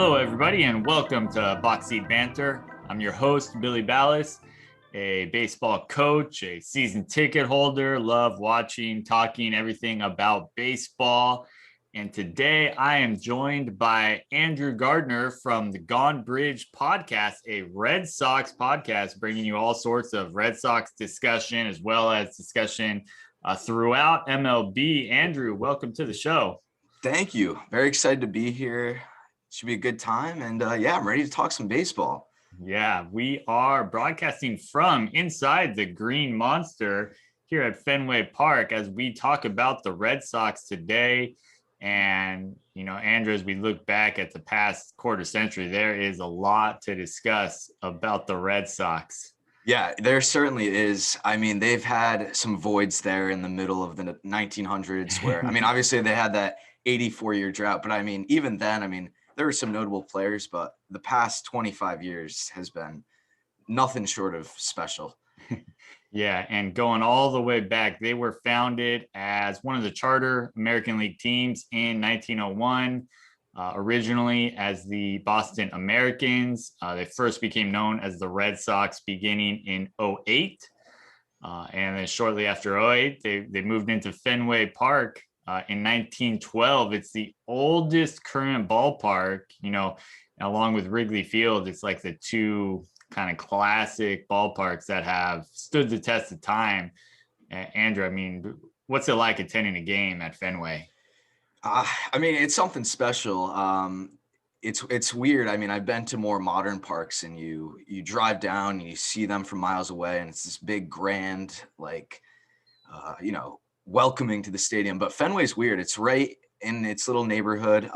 Hello, everybody, and welcome to Box Seat Banter. I'm your host, Billy Ballas, a baseball coach, a season ticket holder, love watching, talking everything about baseball. And today I am joined by Andrew Gardner from the Gone Bridge podcast, a Red Sox podcast, bringing you all sorts of Red Sox discussion as well as discussion throughout MLB. Andrew, welcome to the show. Thank you. Very excited to be here. Should be a good time. And I'm ready to talk some baseball. Yeah, we are broadcasting from inside the Green Monster here at Fenway Park as we talk about the Red Sox today. And, Andrew, as we look back at the past quarter century, there is a lot to discuss about the Red Sox. Yeah, there certainly is. I mean, they've had some voids there in the middle of the 1900s where, obviously they had that 84-year drought. But, even then, there were some notable players, but the past 25 years has been nothing short of special. Yeah, and going all the way back, they were founded as one of the charter American League teams in 1901. Originally as the Boston Americans. They first became known as the Red Sox beginning in 08. And then shortly after 08, they moved into Fenway Park in 1912. It's the oldest current ballpark, along with Wrigley Field. It's like the two kind of classic ballparks that have stood the test of time. Andrew, what's it like attending a game at Fenway? It's something special. It's weird. I've been to more modern parks, and you drive down and you see them from miles away, and it's this big, grand, welcoming to the stadium. But Fenway's weird. It's right in its little neighborhood.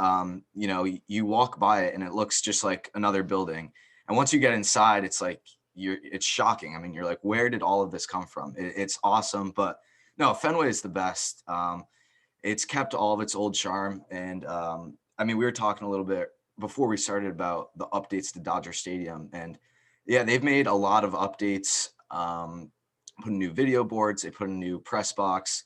You walk by it, and it looks just like another building. And once you get inside, it's like it's shocking. You're like, where did all of this come from? It's awesome, but no, Fenway is the best. It's kept all of its old charm. And we were talking a little bit before we started about the updates to Dodger Stadium. And yeah, they've made a lot of updates, put in new video boards, they put in a new press box,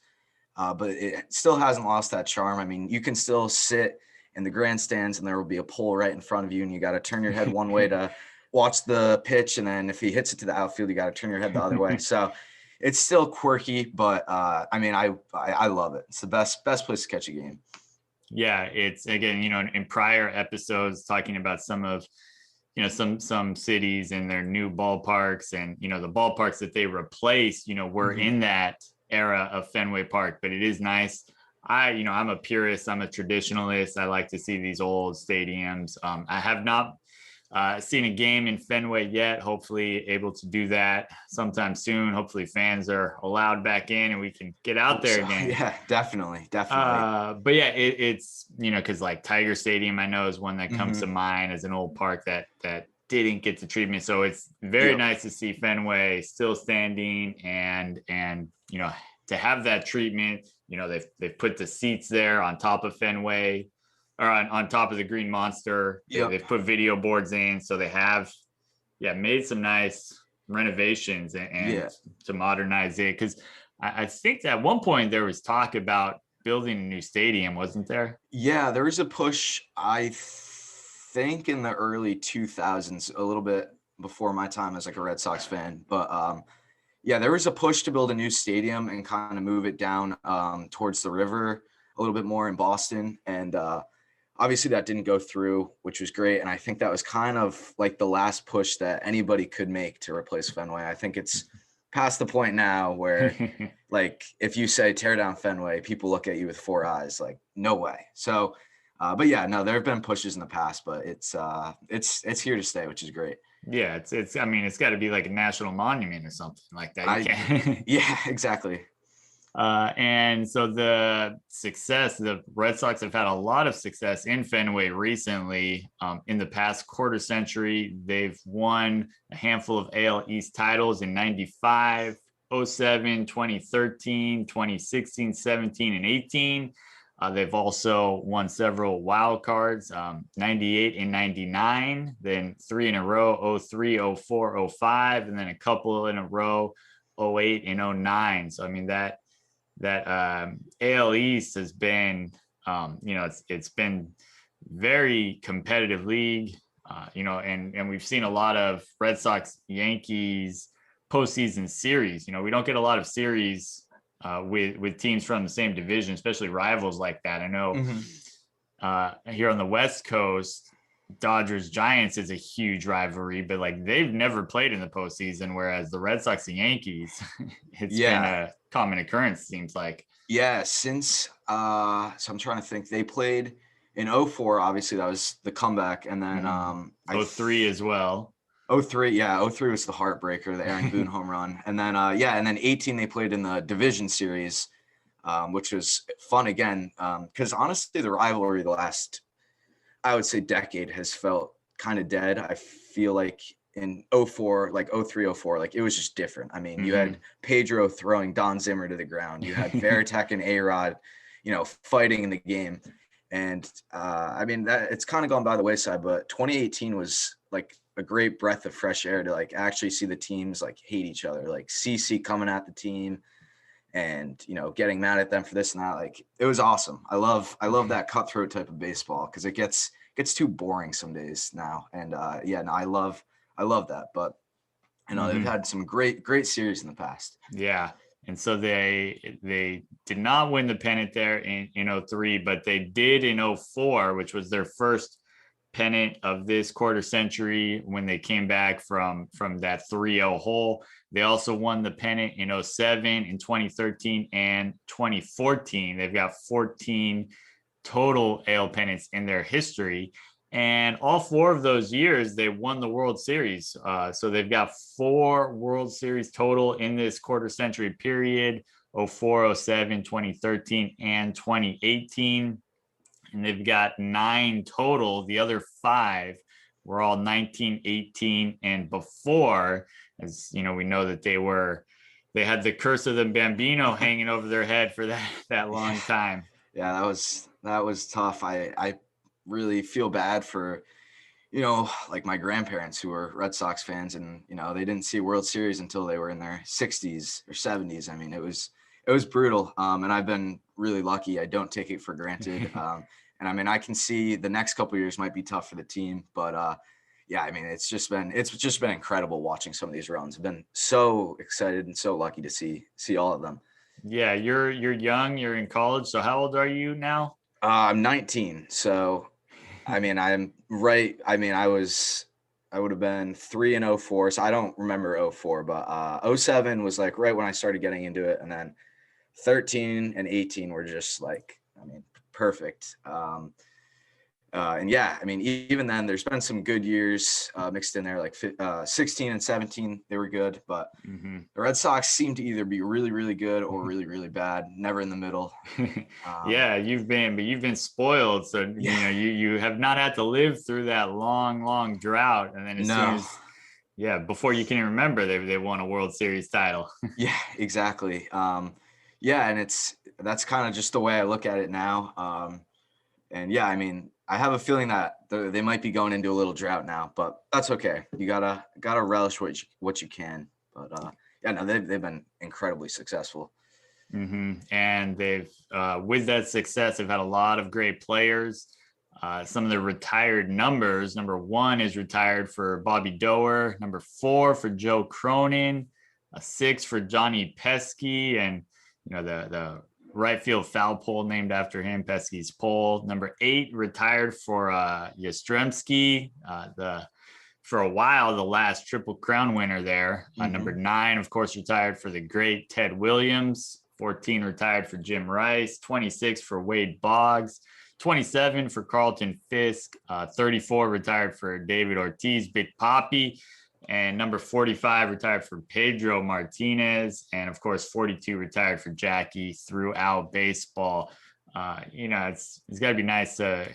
but it still hasn't lost that charm. You can still sit in the grandstands and there will be a pole right in front of you, and you got to turn your head one way to watch the pitch. And then if he hits it to the outfield, you got to turn your head the other way. So it's still quirky, but I love it. It's the best place to catch a game. Yeah, it's again, in prior episodes talking about some of, some cities and their new ballparks, and the ballparks that they replaced, were in that era of Fenway Park. But it is nice. I'm a purist. I'm a traditionalist. I like to see these old stadiums. I have not seen a game in Fenway yet. Hopefully able to do that sometime soon. Hopefully fans are allowed back in and we can get out there again. Yeah, definitely. But yeah, it's, because like Tiger Stadium, I know, is one that comes to mind as an old park that didn't get the treatment. So it's very nice to see Fenway still standing and to have that treatment. They've put the seats there on top of Fenway, or on top of the Green Monster. They've put video boards in, so they have made some nice renovations and to modernize it. Because I think at one point there was talk about building a new stadium, wasn't there? Yeah, there was a push, I think in the early 2000s, a little bit before my time as like a Red Sox fan. But there was a push to build a new stadium and kind of move it down towards the river a little bit more in Boston. And obviously that didn't go through, which was great. And I think that was kind of like the last push that anybody could make to replace Fenway. I think it's past the point now where like if you say tear down Fenway, people look at you with four eyes like, no way. So but yeah, no, there have been pushes in the past, but it's here to stay, which is great. Yeah, it's it's got to be like a national monument or something like that. Yeah, exactly. And so the Red Sox have had a lot of success in Fenway recently. In the past quarter century, they've won a handful of AL East titles in 95, 07, 2013, 2016, 17, and 18. They've also won several wild cards, 98 and 99, then three in a row, 03, 04, 05, and then a couple in a row, 08 and 09. So, that AL East has been, it's been very competitive league. And we've seen a lot of Red Sox Yankees postseason series. We don't get a lot of series with teams from the same division, especially rivals like that. I know here on the West Coast, Dodgers Giants is a huge rivalry, but like they've never played in the postseason, whereas the Red Sox and Yankees, it's been a common occurrence, seems like. Yeah, since so I'm trying to think. They played in '04, obviously that was the comeback, and then 03 as well. '03, yeah, '03 was the heartbreaker, the Aaron Boone home run. And then and then '18 they played in the division series, which was fun again. Because honestly, the rivalry the last, I would say, decade has felt kind of dead. I feel like in '04, like '03, '04, like it was just different. I mean, you had Pedro throwing Don Zimmer to the ground. You had Varitek and A-Rod, fighting in the game. And I mean, that it's kind of gone by the wayside, but 2018 was like a great breath of fresh air to like actually see the teams like hate each other, like CC coming at the team and getting mad at them for this and that. Like it was awesome. I love that cutthroat type of baseball because it gets too boring some days now. And I love that. But they've had some great series in the past. Yeah. And so they did not win the pennant there in '03, but they did in '04, which was their first pennant of this quarter century when they came back from that 3-0 hole. They also won the pennant in '07, in 2013, and 2014. They've got 14 total AL pennants in their history. And all 4 of those years, they won the World Series. So they've got 4 World Series total in this quarter century period: '04, '07, 2013, and 2018. And they've got 9 total. The other 5 were all 1918 and before. As we know that they had the curse of the Bambino hanging over their head for that long time. Yeah, that was tough. I really feel bad for like my grandparents who were Red Sox fans, and they didn't see World Series until they were in their 60s or 70s. I mean, it was brutal. And I've been really lucky. I don't take it for granted. And I mean, I can see the next couple of years might be tough for the team, but I mean, it's just been incredible watching some of these runs. I've been so excited and so lucky to see all of them. Yeah, you're young. You're in college. So how old are you now? I'm 19. So, I mean, I'm right. I mean, I would have been 3 in '04. So I don't remember '04, but '07 was like right when I started getting into it. And then 13 and 18 were just like, I mean, perfect. And I mean, even then there's been some good years mixed in there, like 16 and 17, they were good, but the Red Sox seem to either be really, really good or really, really bad, never in the middle. Yeah, you've been spoiled. So, you have not had to live through that long drought. And then soon as, before you can even remember, they won a World Series title. Yeah, exactly. And that's kind of just the way I look at it now. And I mean, I have a feeling that they might be going into a little drought now, but that's okay. You gotta relish what you can. But they've been incredibly successful. And they've with that success, they've had a lot of great players. Some of the retired numbers: number 1 is retired for Bobby Doerr, number 4 for Joe Cronin, 6 for Johnny Pesky, and the right field foul pole named after him, Pesky's pole. Number 8 retired for Yastrzemski, for a while the last Triple Crown winner there. Number 9, of course, retired for the great Ted Williams. 14 retired for Jim Rice. 26 for Wade Boggs. 27 for Carlton Fisk. 34 retired for David Ortiz, Big Papi. And number 45 retired for Pedro Martinez. And of course, 42 retired for Jackie throughout baseball. It's got to be nice to,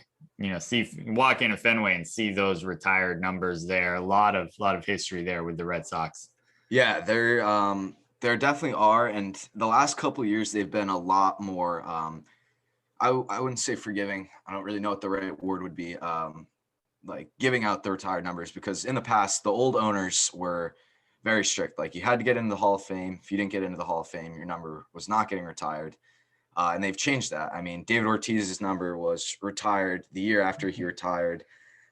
walk into Fenway and see those retired numbers there. A lot of history there with the Red Sox. Yeah, there definitely are. And the last couple of years, they've been a lot more, I wouldn't say forgiving. I don't really know what the right word would be. Like giving out the retired numbers, because in the past the old owners were very strict. Like you had to get into the Hall of Fame. If you didn't get into the Hall of Fame, your number was not getting retired. And they've changed that. I mean, David Ortiz's number was retired the year after he retired.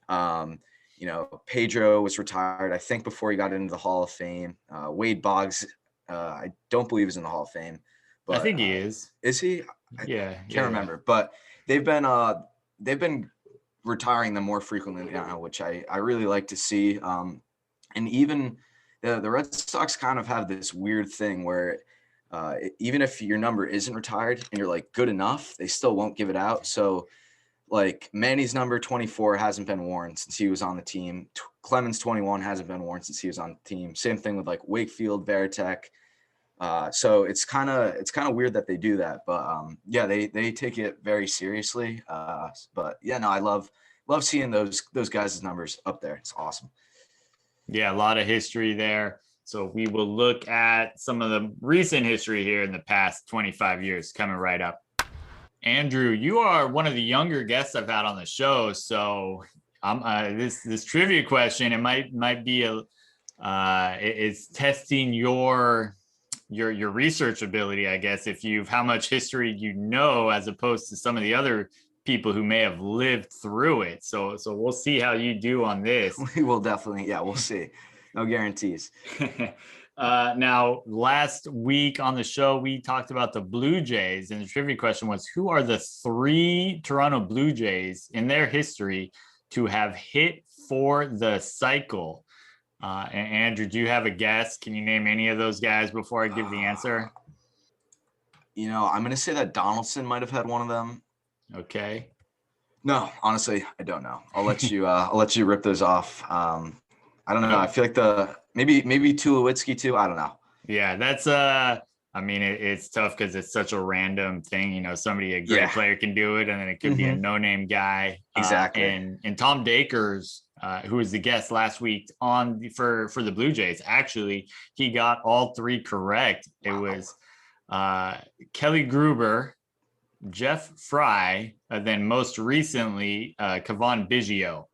You know, Pedro was retired, I think, before he got into the Hall of Fame. Wade Boggs, I don't believe is in the Hall of Fame, I but think he is. Is he? I Yeah, can't remember. But they've been retiring them more frequently now, which I really like to see. And even the Red Sox kind of have this weird thing where even if your number isn't retired and you're like good enough, they still won't give it out. So like Manny's number 24 hasn't been worn since he was on the team. Clemens 21 hasn't been worn since he was on the team. Same thing with like Wakefield, Veritek. So it's kind of weird that they do that, but yeah, they take it very seriously. But yeah, no, I love seeing those guys' numbers up there. It's awesome. Yeah, a lot of history there. So we will look at some of the recent history here in the past 25 years coming right up. Andrew, you are one of the younger guests I've had on the show. So this trivia question, it might be it's testing your research ability, I guess, if how much history you know, as opposed to some of the other people who may have lived through it. So we'll see how you do on this. We will definitely, yeah, we'll see. No guarantees. Now, last week on the show, we talked about the Blue Jays, and the trivia question was, who are the 3 Toronto Blue Jays in their history to have hit for the cycle? And Andrew, do you have a guess? Can you name any of those guys before I give the answer? You know, I'm going to say that Donaldson might have had one of them. Okay. No, honestly, I don't know. I'll let you rip those off. I don't know. I feel like maybe Tulowitzki too. I don't know. Yeah, that's I mean, it's tough because it's such a random thing. You know, a great player can do it, and then it could be a no-name guy. Exactly. And Tom Dakers, who was the guest last week for the Blue Jays, actually, he got all 3 correct. Wow. It was Kelly Gruber, Jeff Fry, then most recently Cavan Biggio.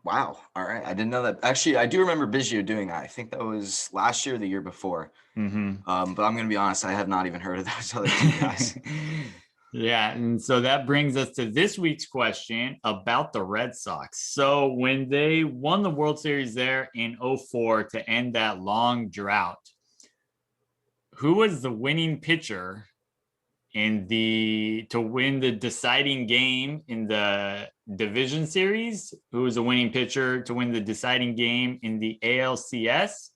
Wow. All right. I didn't know that. Actually, I do remember Biggio doing that. I think that was last year or the year before. Mm-hmm. But I'm going to be honest, I have not even heard of those other 2 guys. Yeah. And so that brings us to this week's question about the Red Sox. So when they won the World Series there in 2004 to end that long drought, who was the winning pitcher to win the deciding game in the division series? Who was the winning pitcher to win the deciding game in the ALCS?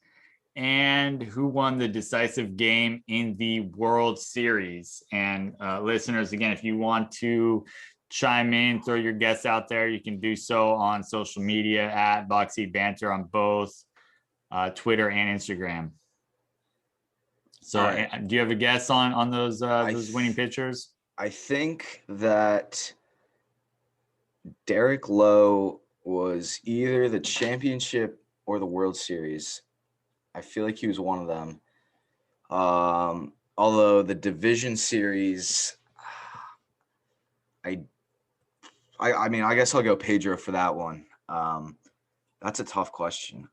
And who won the decisive game in the World Series? And listeners, again, if you want to chime in, throw your guests out there, you can do so on social media at Boxy Banter on both Twitter and Instagram. So right. Do you have a guess on those winning pitchers? I think that Derek Lowe was either the championship or the World Series. I feel like he was one of them. Although the division series, I mean, I guess I'll go Pedro for that one. That's a tough question.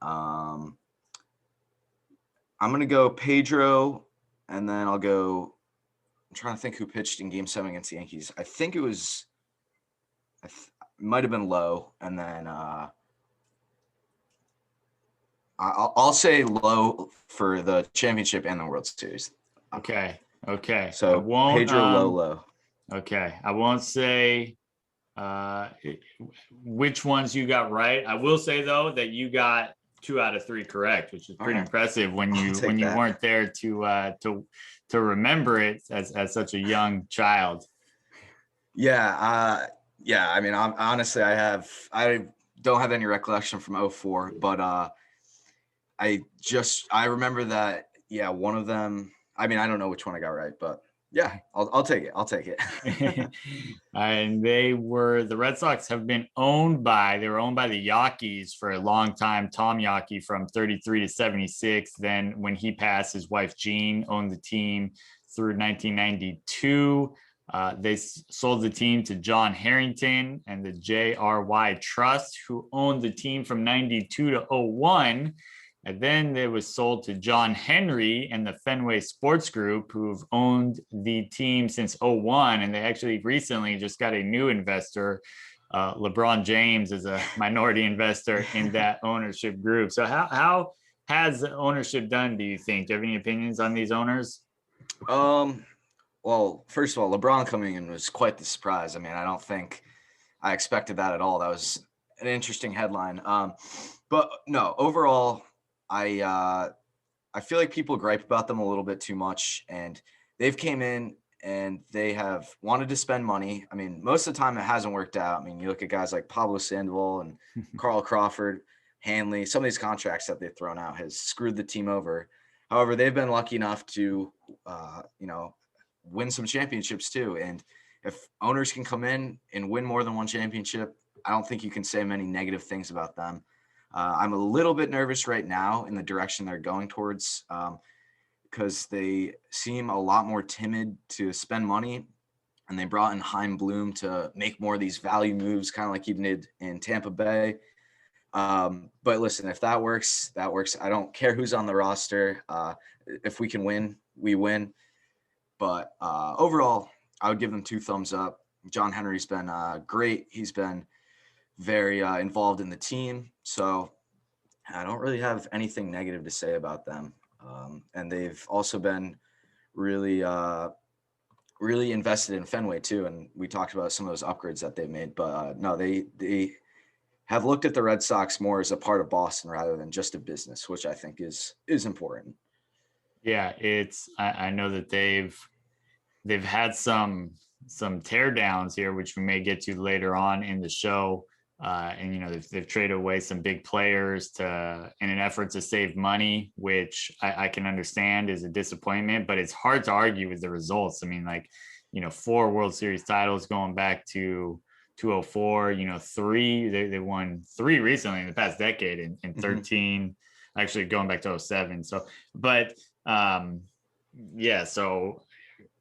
I'm going to go Pedro, and then I'm trying to think who pitched in Game 7 against the Yankees. I think it was, might have been Lowe, and then I'll say Lowe for the championship and the World Series. Okay. So Pedro, Lowe. Okay. I won't say which ones you got right. I will say, though, that you got 2 out of 3 correct, which is pretty impressive when you weren't there to remember it as such a young child. Yeah. I mean, honestly, I don't have any recollection from 2004, but I remember that. Yeah, one of them. I mean, I don't know which one I got right, but yeah, I'll take it. And the Red Sox have been owned by the Yankees for a long time. Tom Yawkey from 33 to 76. Then when he passed, his wife Jean owned the team through 1992. They sold the team to John Harrington and the JRY Trust, who owned the team from 92 to 01. And then it was sold to John Henry and the Fenway Sports Group, who've owned the team since '01. And they actually recently just got a new investor. LeBron James is a minority investor in that ownership group. So how has ownership done, do you think? Do you have any opinions on these owners? Well, first of all, LeBron coming in was quite the surprise. I mean, I don't think I expected that at all. That was an interesting headline. But no, overall, I feel like people gripe about them a little bit too much, and they've came in and they have wanted to spend money. I mean, most of the time it hasn't worked out. I mean, you look at guys like Pablo Sandoval and Carl Crawford, Hanley. Some of these contracts that they've thrown out has screwed the team over. However, they've been lucky enough to, win some championships too. And if owners can come in and win more than one championship, I don't think you can say many negative things about them. I'm a little bit nervous right now in the direction they're going towards because they seem a lot more timid to spend money. And they brought in Chaim Bloom to make more of these value moves, kind of like he did in Tampa Bay. But listen, if that works, that works. I don't care who's on the roster. If we can win, we win. But overall, I would give them 2 thumbs up. John Henry's been great. He's been very involved in the team. So I don't really have anything negative to say about them. And they've also been really, really invested in Fenway too. And we talked about some of those upgrades that they made. But no, they have looked at the Red Sox more as a part of Boston rather than just a business, which I think is important. Yeah, I know that they've had some tear downs here, which we may get to later on in the show. And they've traded away some big players in an effort to save money, which I can understand is a disappointment, but it's hard to argue with the results. I mean, 4 World Series titles going back to 204, 3, they won 3 recently in the past decade, and 13, actually going back to '07. So, but yeah, so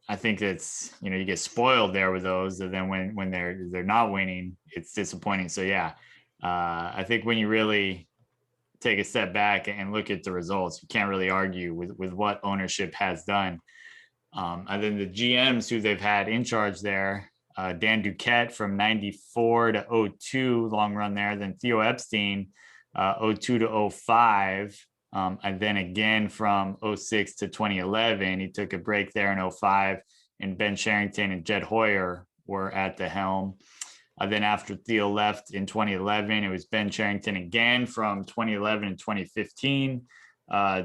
I think it's, you get spoiled there with those, and then when they're not winning, it's disappointing. So yeah, I think when you really take a step back and look at the results, you can't really argue with what ownership has done. And then the GMs who they've had in charge there, Dan Duquette from '94 to '02, long run there. Then Theo Epstein, '02 to '05. And then again from '06 to 2011, he took a break there in '05, and Ben Cherington and Jed Hoyer were at the helm. Then after Theo left in 2011, it was Ben Cherington again from 2011 and 2015.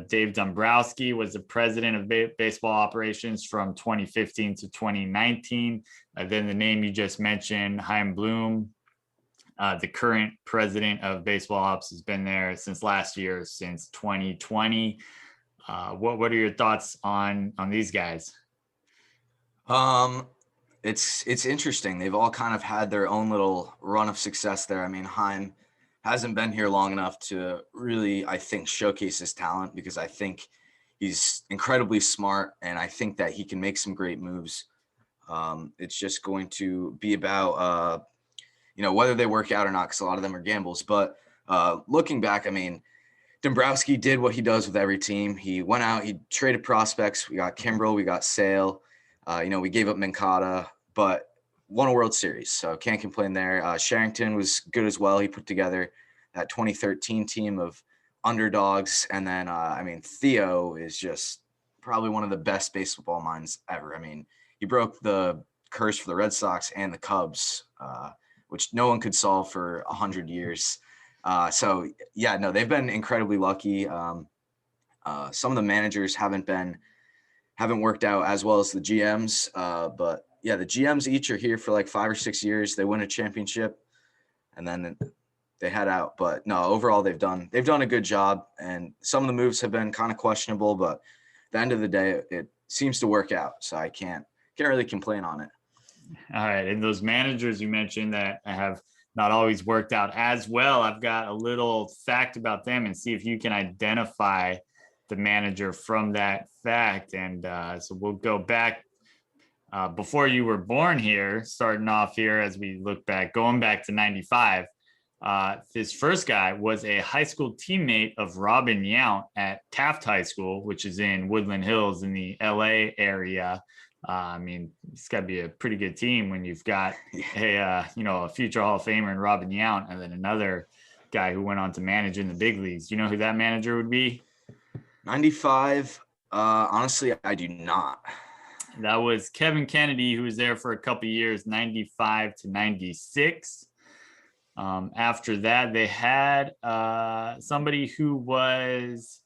Dave Dombrowski was the president of baseball operations from 2015 to 2019. Then the name you just mentioned, Chaim Bloom, the current president of baseball ops, has been there since last year, since 2020. What are your thoughts on these guys? It's interesting. They've all kind of had their own little run of success there. I mean, Chaim hasn't been here long enough to really, I think, showcase his talent, because I think he's incredibly smart, and I think that he can make some great moves. It's just going to be about whether they work out or not, because a lot of them are gambles. But looking back, I mean, Dombrowski did what he does with every team. He went out, he traded prospects. We got Kimbrel, we got Sale. We gave up Mancada, but won a World Series, so can't complain there. Cherington was good as well. He put together that 2013 team of underdogs. And then, Theo is just probably one of the best baseball minds ever. I mean, he broke the curse for the Red Sox and the Cubs, which no one could solve for 100 years. So yeah, no, they've been incredibly lucky. Some of the managers haven't worked out as well as the GMs. But yeah, the GMs each are here for like 5 or 6 years. They win a championship and then they head out. But no, overall they've done a good job. And some of the moves have been kind of questionable, but at the end of the day, it seems to work out. So I can't really complain on it. All right. And those managers you mentioned that have not always worked out as well, I've got a little fact about them, and see if you can identify the manager from that fact. And so we'll go back before you were born here, starting off here as we look back, going back to '95. This first guy was a high school teammate of Robin Yount at Taft High School, which is in Woodland Hills in the LA area. I mean, it's got to be a pretty good team when you've got a future Hall of Famer in Robin Yount, and then another guy who went on to manage in the big leagues. Do you know who that manager would be? 95. Honestly, I do not. That was Kevin Kennedy, who was there for a couple years, 95 to 96. After that, they had somebody who was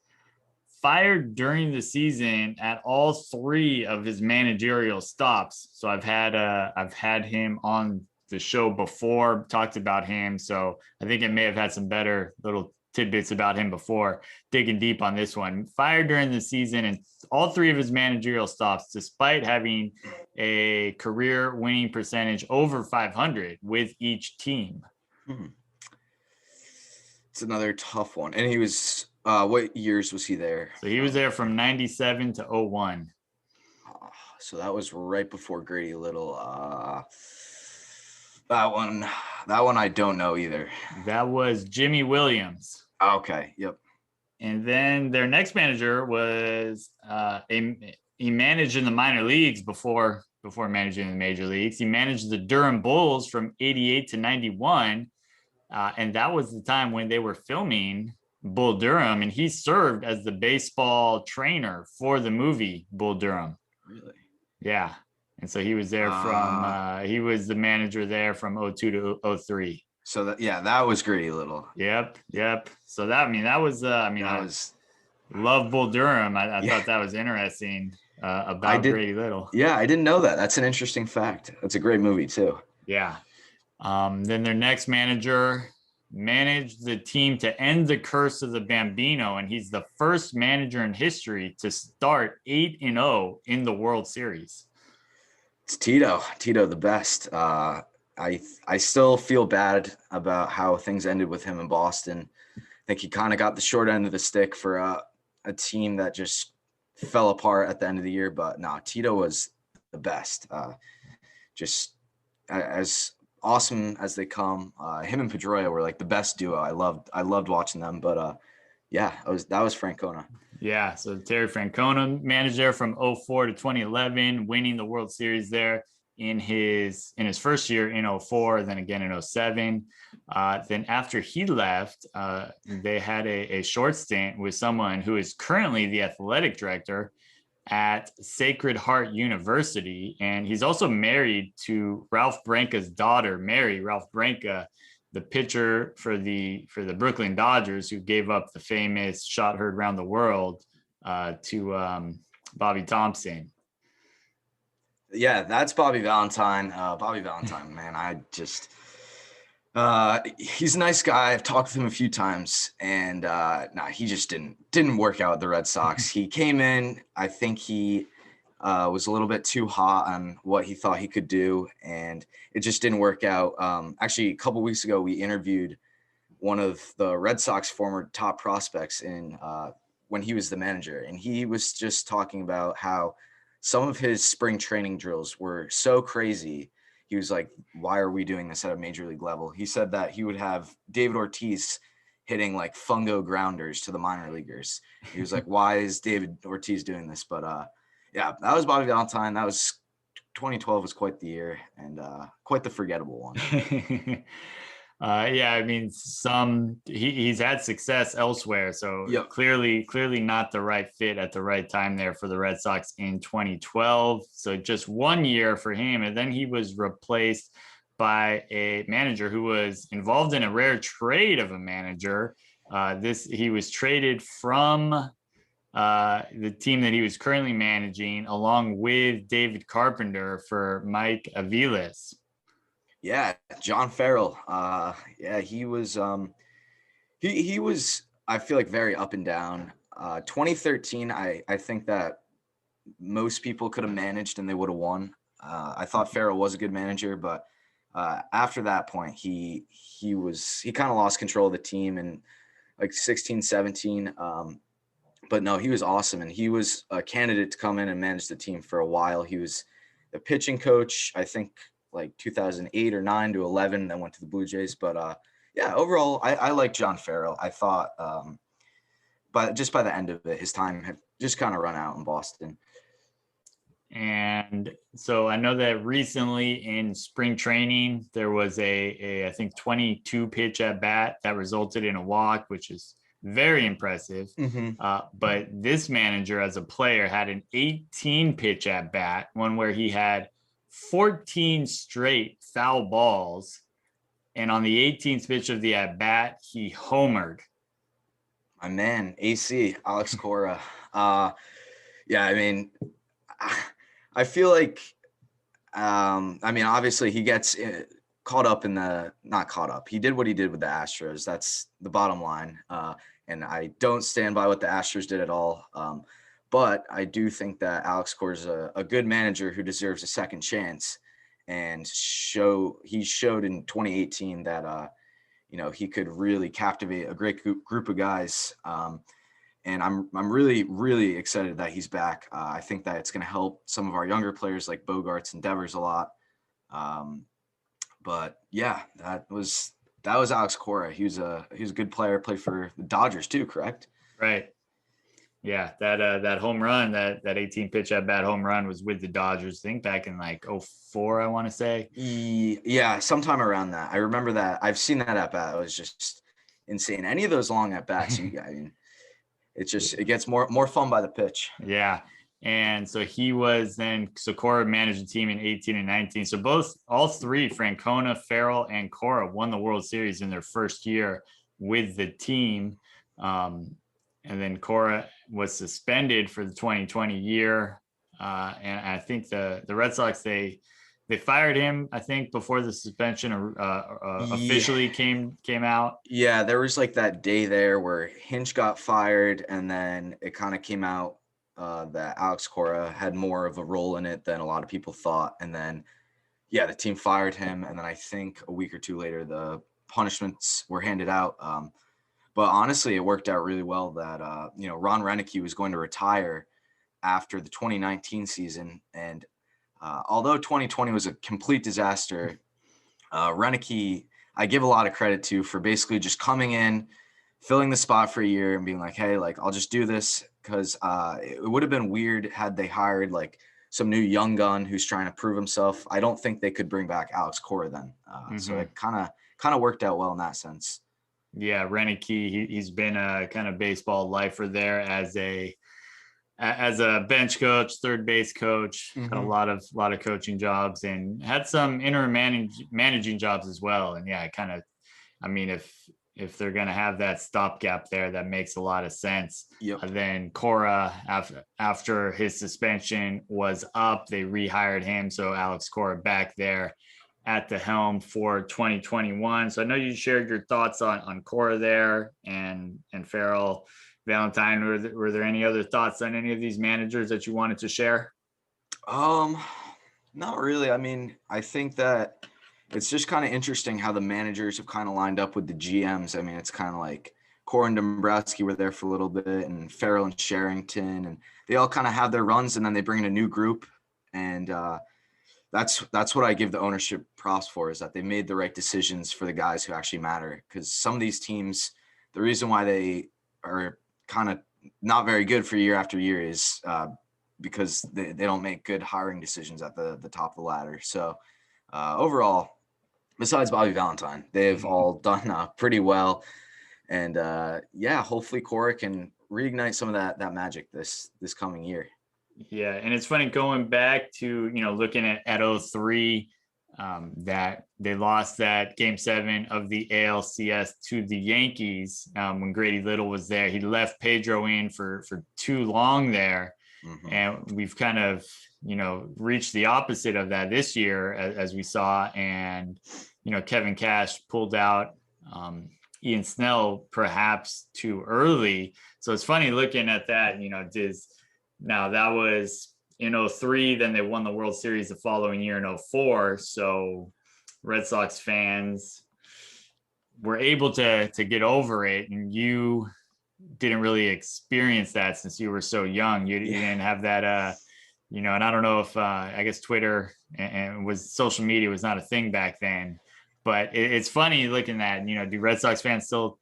fired during the season at all three of his managerial stops. So I've had him on the show before, talked about him. So I think it may have had some better little tidbits about him before digging deep on this one. Fired during the season and all three of his managerial stops, despite having a career winning percentage over 500 with each team. It's another tough one. And he was, what years was he there? So he was there from 97 to 01. So that was right before Grady Little. That one I don't know either. That was Jimmy Williams. Okay. Yep. And then their next manager was he managed in the minor leagues before managing in the major leagues. He managed the Durham Bulls from 88 to 91. And that was the time when they were filming Bull Durham, and he served as the baseball trainer for the movie Bull Durham. Really? Yeah. And so he was there he was the manager there from 02 to 03. So that was Grady Little. Yep. So that was love Bull Durham. I thought that was interesting about Grady Little. Yeah, I didn't know that. That's an interesting fact. That's a great movie too. Yeah. Then their next manager managed the team to end the curse of the Bambino, and he's the first manager in history to start 8-0 in the World Series. It's Tito, the best. I still feel bad about how things ended with him in Boston. I think he kind of got the short end of the stick for a team that just fell apart at the end of the year. But no, Tito was the best. Just as awesome as they come. Him and Pedroia were like the best duo. I loved watching them. But that was Francona. Yeah, so Terry Francona managed there from 04 to 2011, winning the World Series there in his first year in 04, then again in 07. Then after he left, they had a short stint with someone who is currently the athletic director at Sacred Heart University, and he's also married to Ralph Branca's daughter, Mary. Ralph Branca, the pitcher for the Brooklyn Dodgers, who gave up the famous shot heard around the world to Bobby Thompson. Yeah, that's Bobby Valentine. Bobby Valentine, man, he's a nice guy. I've talked to him a few times, and he just didn't work out with the Red Sox. He came in, I think he was a little bit too hot on what he thought he could do, and it just didn't work out. Actually, a couple weeks ago, we interviewed one of the Red Sox former top prospects when he was the manager, and he was just talking about how some of his spring training drills were so crazy. He was like, why are we doing this at a major league level? He said that he would have David Ortiz hitting like fungo grounders to the minor leaguers. He was like, why is David Ortiz doing this? But that was Bobby Valentine. That was 2012 was quite the year, and quite the forgettable one. I mean, he's had success elsewhere, so yep. clearly not the right fit at the right time there for the Red Sox in 2012. So just 1 year for him, and then he was replaced by a manager who was involved in a rare trade of a manager. He was traded from the team that he was currently managing, along with David Carpenter, for Mike Aviles. Yeah, John Farrell. He was he was, I feel like, very up and down. 2013, I think that most people could have managed and they would have won. I thought Farrell was a good manager, but after that point, he kind of lost control of the team in like 16, 17. But no, he was awesome, and he was a candidate to come in and manage the team for a while. He was the pitching coach, I think, like 2008 or 9 to 11, then went to the Blue Jays. But Yeah, overall, I like John Farrell. I thought, but just by the end of it, his time had just kind of run out in Boston. And so I know that recently in spring training, there was a I think 22 pitch at bat that resulted in a walk, which is very impressive. Mm-hmm. But this manager, as a player, had an 18 pitch at bat, one where he had 14 straight foul balls. And on the 18th pitch of the at bat, he homered. My man, AC, Alex Cora. Yeah, I mean, I feel like, I mean, obviously he gets caught up in not caught up. He did what he did with the Astros. That's the bottom line. And I don't stand by what the Astros did at all. But I do think that Alex Cora is a good manager who deserves a second chance. And he showed in 2018 that, he could really captivate a great group of guys. And I'm really, really excited that he's back. I think that it's going to help some of our younger players like Bogarts and Devers a lot. But yeah, that was Alex Cora. He was a good player. Played for the Dodgers too, correct? Right. Yeah, that home run, that 18 pitch at bat home run was with the Dodgers. I think back in like 04, I want to say. Yeah, sometime around that. I remember that. I've seen that at bat. It was just insane. Any of those long at bats, I mean, it gets more fun by the pitch. Yeah. And so Cora managed the team in 18 and 19. So all three, Francona, Farrell, and Cora, won the World Series in their first year with the team. And then Cora was suspended for the 2020 year. And I think the Red Sox, they fired him, I think, before the suspension officially came out. Yeah, there was like that day there where Hinch got fired, and then it kind of came out that Alex Cora had more of a role in it than a lot of people thought. And then, yeah, the team fired him. And then I think a week or two later, the punishments were handed out. But honestly, it worked out really well that, Ron Roenicke was going to retire after the 2019 season. And although 2020 was a complete disaster, Roenicke, I give a lot of credit to for basically just coming in, filling the spot for a year and being like, hey, like, I'll just do this. Because it would have been weird had they hired like some new young gun who's trying to prove himself. I don't think they could bring back Alex Cora then. So it kind of worked out well in that sense. Yeah, Roenicke, he's been a kind of baseball lifer there as a bench coach, third base coach, had a lot of coaching jobs and had some interim managing jobs as well. And yeah, I mean, if they're going to have that stopgap there, that makes a lot of sense. Yep. Then Cora, after his suspension was up, they rehired him. So Alex Cora back there at the helm for 2021. So I know you shared your thoughts on Cora there and Farrell, Valentine. Were there any other thoughts on any of these managers that you wanted to share? Not really. I mean, I think that it's just kind of interesting how the managers have kind of lined up with the GMs. I mean, it's kind of like Cora and Dombrowski were there for a little bit, and Farrell and Sherrington, and they all kind of have their runs, and then they bring in a new group. And that's what I give the ownership props for, is that they made the right decisions for the guys who actually matter. Because some of these teams, the reason why they are kind of not very good for year after year is because they don't make good hiring decisions at the top of the ladder. So overall, besides Bobby Valentine, they've all done pretty well. And hopefully Cora can reignite some of that magic this coming year. Yeah, and it's funny going back to, looking at 03, that they lost that Game 7 of the ALCS to the Yankees when Grady Little was there. He left Pedro in for too long there. And we've kind of, reached the opposite of that this year, as we saw. And, Kevin Cash pulled out Ian Snell perhaps too early. So it's funny looking at that, now that was in 03, then they won the World Series the following year in 04. So Red Sox fans were able to get over it, and you didn't really experience that since you were so young. You didn't have that, and I don't know if I guess Twitter and was social media was not a thing back then. But it's funny looking at, do Red Sox fans still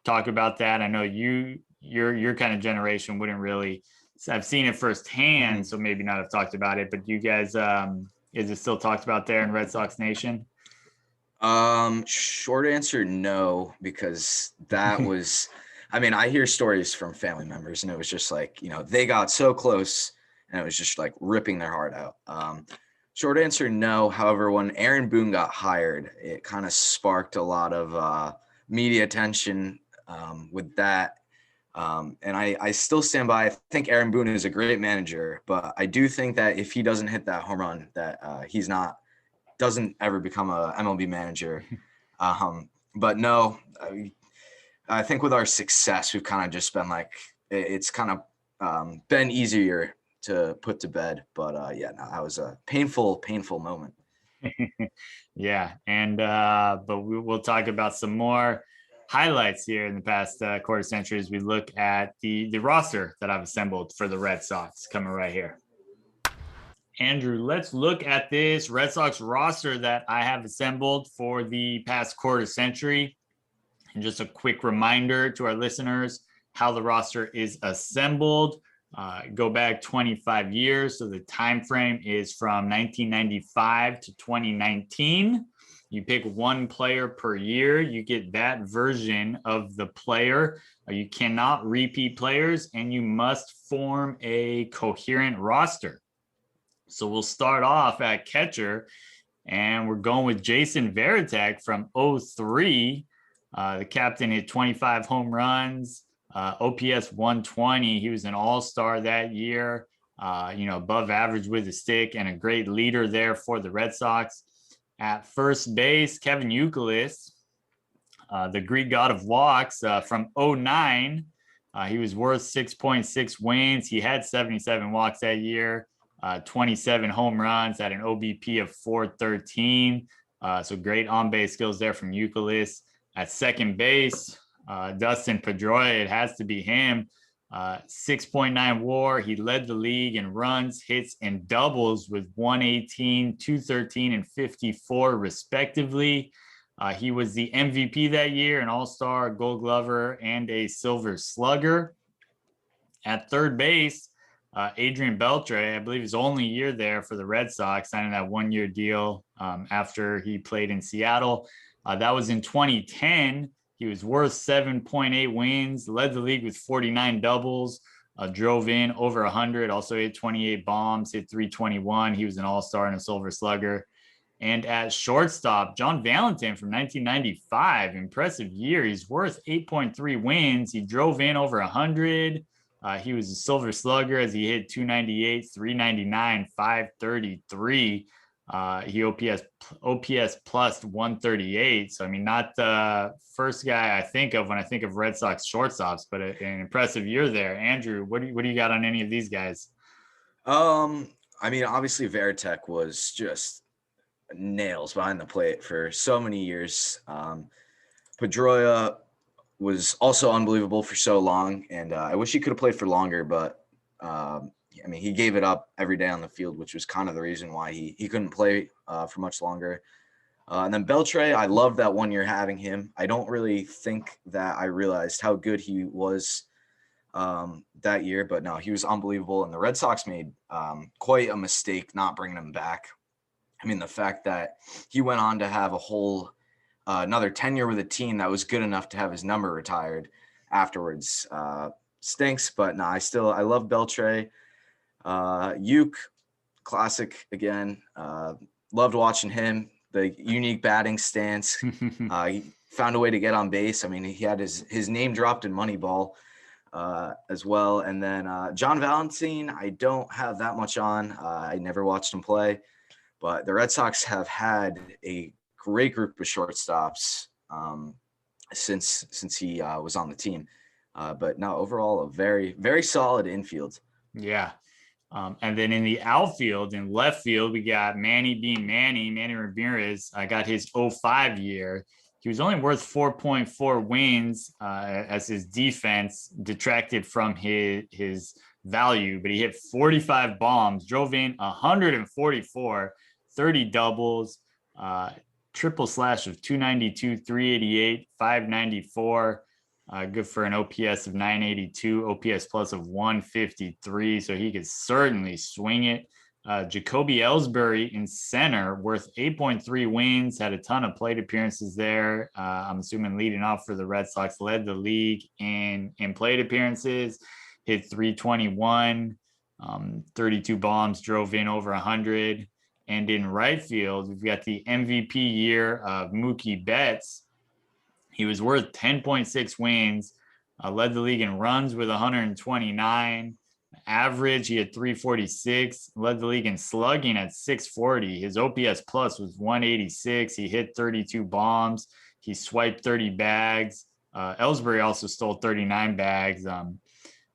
talk about that? I know your kind of generation wouldn't really. I've seen it firsthand, so maybe not have talked about it. But you guys, is it still talked about there in Red Sox Nation? Short answer, no, because that was, I mean, I hear stories from family members and it was just like, they got so close and it was just like ripping their heart out. Short answer, no. However, when Aaron Boone got hired, it kind of sparked a lot of media attention with that. And I still stand by. I think Aaron Boone is a great manager, but I do think that if he doesn't hit that home run, that doesn't ever become a MLB manager. But no, I think with our success, we've kind of just been like, it's kind of been easier to put to bed. But yeah, no, that was a painful moment. Yeah. And, but we'll talk about some more highlights here in the past quarter century as we look at the roster that I've assembled for the Red Sox coming right here. Andrew, let's look at this Red Sox roster that I have assembled for the past quarter century. And just a quick reminder to our listeners how the roster is assembled. Go back 25 years. So the time frame is from 1995 to 2019. You pick one player per year. You get that version of the player. You cannot repeat players, and you must form a coherent roster. So we'll start off at catcher, and we're going with Jason Varitek from 03. The captain hit 25 home runs, OPS 120. He was an all-star that year, above average with a stick and a great leader there for the Red Sox. At first base, Kevin Youkilis, the Greek god of walks from 09. He was worth 6.6 wins. He had 77 walks that year. 27 home runs at an OBP of 413. So great on-base skills there from Youkilis. At second base, Dustin Pedroia, it has to be him. 6.9 WAR. He led the league in runs, hits, and doubles with 118, 213, and 54 respectively. He was the MVP that year, an All-Star, Gold Glover, and a Silver Slugger. At third base, Adrian Beltre, I believe his only year there for the Red Sox, signing that one-year deal after he played in Seattle. That was in 2010. He was worth 7.8 wins, led the league with 49 doubles, drove in over 100, also hit 28 bombs, hit 321. He was an all-star and a Silver Slugger. And at shortstop, John Valentin from 1995, impressive year. He's worth 8.3 wins. He drove in over 100. He was a Silver Slugger as he hit 298, 399, 533. He OPS plus 138. So, I mean, not the first guy I think of when I think of Red Sox shortstops, but an impressive year there. Andrew, what do you got on any of these guys? I mean, obviously Varitek was just nails behind the plate for so many years. Pedroia was also unbelievable for so long, and I wish he could have played for longer, but I mean, he gave it up every day on the field, which was kind of the reason why he couldn't play for much longer. And then Beltre, I love that 1 year having him. I don't really think that I realized how good he was that year, but no, he was unbelievable. And the Red Sox made quite a mistake not bringing him back. I mean, the fact that he went on to have a whole another tenure with a team that was good enough to have his number retired afterwards stinks. But no, I love Beltre. Uke, classic again. Loved watching him. The unique batting stance. He found a way to get on base. I mean, he had his name dropped in Moneyball as well. And then John Valentin, I don't have that much on. I never watched him play. But the Red Sox have had a great group of shortstops since he was on the team. But no, overall, a very, very solid infield. Yeah. And then in the outfield, in left field, we got Manny Ramirez. I got his 05 year. He was only worth 4.4 wins as his defense detracted from his value, but he hit 45 bombs, drove in 144, 30 doubles, triple slash of 292, 388, 594. Good for an OPS of 982, OPS plus of 153. So he could certainly swing it. Jacoby Ellsbury in center, worth 8.3 wins, had a ton of plate appearances there. I'm assuming leading off for the Red Sox, led the league in plate appearances, hit 321, 32 bombs, drove in over 100. And in right field, we've got the MVP year of Mookie Betts. He was worth 10.6 wins, led the league in runs with 129. Average, he had 346, led the league in slugging at 640. His OPS plus was 186. He hit 32 bombs. He swiped 30 bags. Ellsbury also stole 39 bags.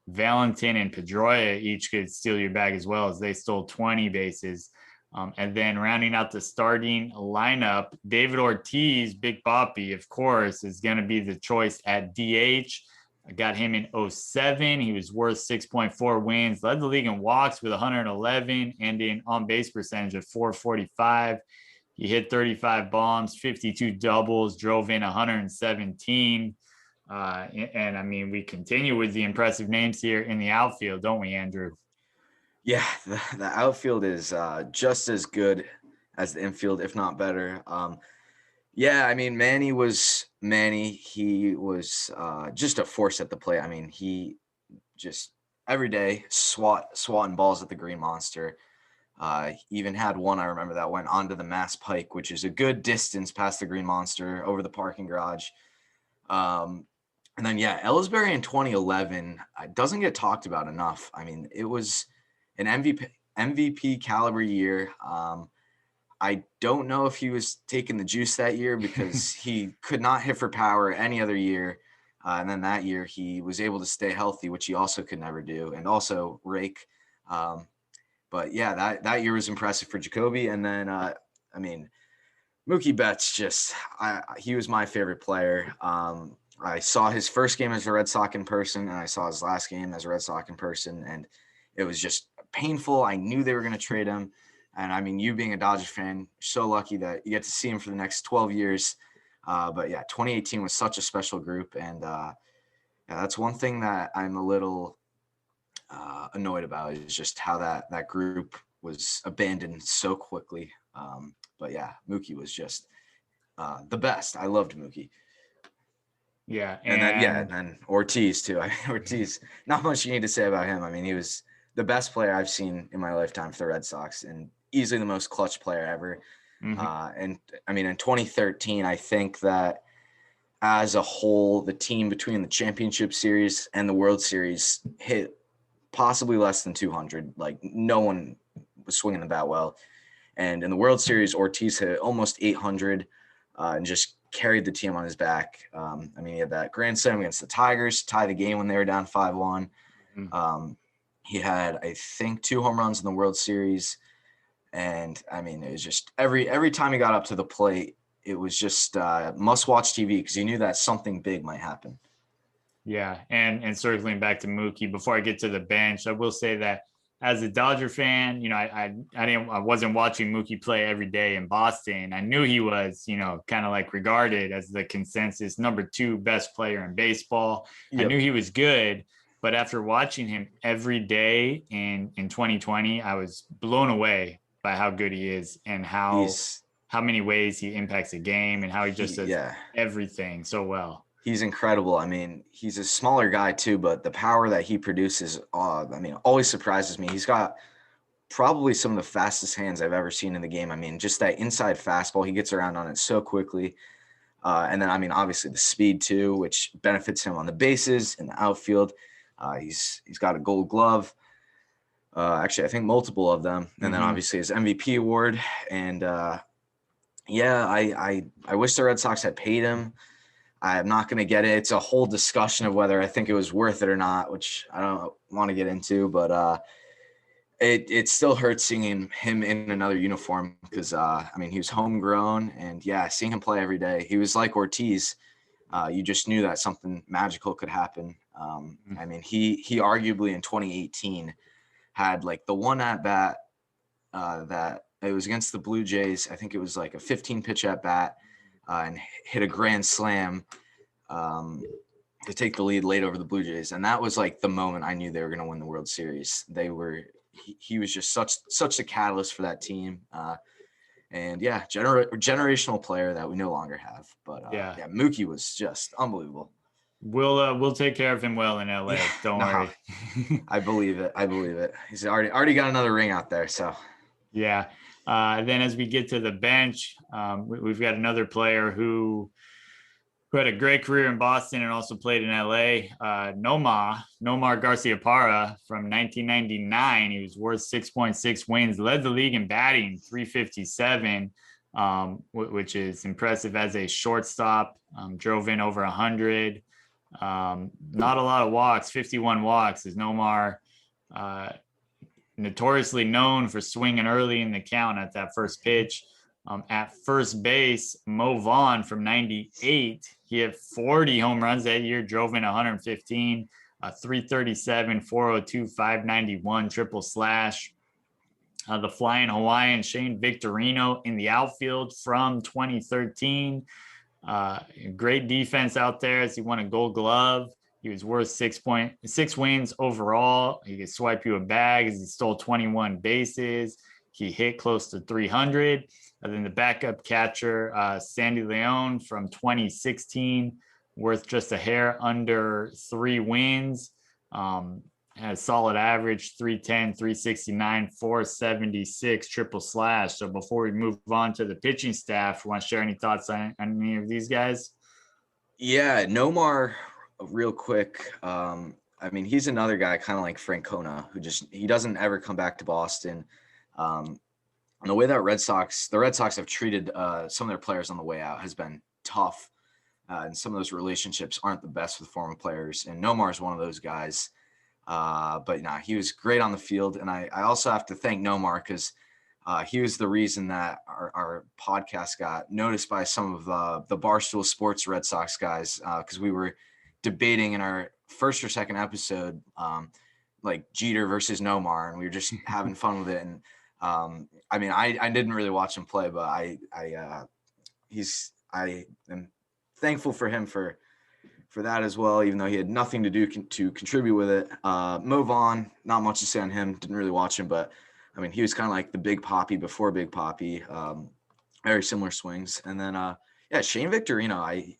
Valentin and Pedroia each could steal your bag as well, as they stole 20 bases. And then rounding out the starting lineup, David Ortiz, Big Boppy, of course, is going to be the choice at DH. I got him in 07. He was worth 6.4 wins, led the league in walks with 111 and in on-base percentage of 445. He hit 35 bombs, 52 doubles, drove in 117. And I mean, we continue with the impressive names here in the outfield, don't we, Andrew? Yeah, the outfield is just as good as the infield, if not better. Yeah, I mean, Manny was Manny. He was just a force at the plate. I mean, he just every day swatting balls at the Green Monster. Even had one, I remember, that went onto the Mass Pike, which is a good distance past the Green Monster over the parking garage. And then, yeah, Ellsbury in 2011 doesn't get talked about enough. I mean, it was an MVP caliber year. I don't know if he was taking the juice that year, because he could not hit for power any other year. And then that year he was able to stay healthy, which he also could never do, and also rake. But yeah, that year was impressive for Jacoby. And then, I mean, Mookie Betts, he was my favorite player. I saw his first game as a Red Sox in person, and I saw his last game as a Red Sox in person, and it was just painful. I knew they were going to trade him. And I mean, you being a Dodgers fan, you're so lucky that you get to see him for the next 12 years. But yeah, 2018 was such a special group. And yeah, that's one thing that I'm a little annoyed about, is just how that group was abandoned so quickly. But yeah, Mookie was just the best. I loved Mookie. Yeah. And then Ortiz too. I mean, Ortiz, not much you need to say about him. I mean, he was the best player I've seen in my lifetime for the Red Sox, and easily the most clutch player ever. Mm-hmm. And I mean, in 2013, I think that as a whole, the team between the Championship Series and the World Series hit possibly less than 200. Like, no one was swinging the bat well. And in the World Series, Ortiz hit almost 800 and just carried the team on his back. I mean, he had that grand slam against the Tigers, tie the game when they were down 5-1. Mm-hmm. He had, I think, 2 home runs in the World Series. And I mean, it was just every time he got up to the plate, it was just must-watch TV, because you knew that something big might happen. Yeah, and circling back to Mookie, before I get to the bench, I will say that as a Dodger fan, you know, I wasn't watching Mookie play every day in Boston. I knew he was, you know, kind of like regarded as the consensus number 2 best player in baseball. Yep. I knew he was good, but after watching him every day in 2020, I was blown away by how good he is, and how many ways he impacts a game, and how he just does everything so well. He's incredible. I mean, he's a smaller guy too, but the power that he produces, I mean, always surprises me. He's got probably some of the fastest hands I've ever seen in the game. I mean, just that inside fastball, he gets around on it so quickly. And then, I mean, obviously the speed too, which benefits him on the bases, in the outfield. He's got a Gold Glove. Actually, I think multiple of them. And then obviously his MVP award. And yeah, I wish the Red Sox had paid him. I'm not going to get it. It's a whole discussion of whether I think it was worth it or not, which I don't want to get into, but it still hurts seeing him in another uniform, because, I mean, he was homegrown, and yeah, seeing him play every day, he was like Ortiz. You just knew that something magical could happen. I mean, he arguably in 2018 had like the one at bat that It was against the Blue Jays. I think it was like a 15 pitch at bat, and hit a grand slam to take the lead late over the Blue Jays. And that was like the moment I knew they were going to win the World Series. He was just such a catalyst for that team. And yeah, generational player that we no longer have. But yeah, Mookie was just unbelievable. We'll take care of him well in LA. Yeah, don't worry. I believe it. He's already got another ring out there. So yeah. Then as we get to the bench, we've got another player who had a great career in Boston and also played in LA. Nomar Garciaparra from 1999. He was worth 6.6 wins, led the league in batting, 357, which is impressive as a shortstop. Drove in over 100. Not a lot of walks, 51 walks, as Nomar notoriously known for swinging early in the count at that first pitch. At first base, Mo Vaughn from 98, he had 40 home runs that year, drove in 115, 337, 402, 591, triple slash. The Flying Hawaiian Shane Victorino in the outfield from 2013. Great defense out there as he won a Gold Glove. He was worth 6.6 wins overall. He could swipe you a bag as he stole 21 bases. He hit close to 300. And then the backup catcher, Sandy Leon from 2016, worth just a hair under 3 wins. Had a solid average, 310, 369, 476, triple slash. So before we move on to the pitching staff, you want to share any thoughts on any of these guys? Yeah, Nomar, real quick. I mean, he's another guy kind of like Francona, who he doesn't ever come back to Boston. And the way that the Red Sox have treated some of their players on the way out has been tough. And some of those relationships aren't the best with former players. And Nomar is one of those guys. But he was great on the field. And I also have to thank Nomar because he was the reason that our podcast got noticed by some of the Barstool Sports Red Sox guys, because we were debating in our first or second episode, like Jeter versus Nomar, and we were just having fun with it. And I mean, I didn't really watch him play, but I am thankful for him for that as well, even though he had nothing to do to contribute with it. Mo Vaughn, not much to say on him. Didn't really watch him, but I mean, he was kind of like the Big Papi before Big Papi. Very similar swings. And then, Shane Victorino, I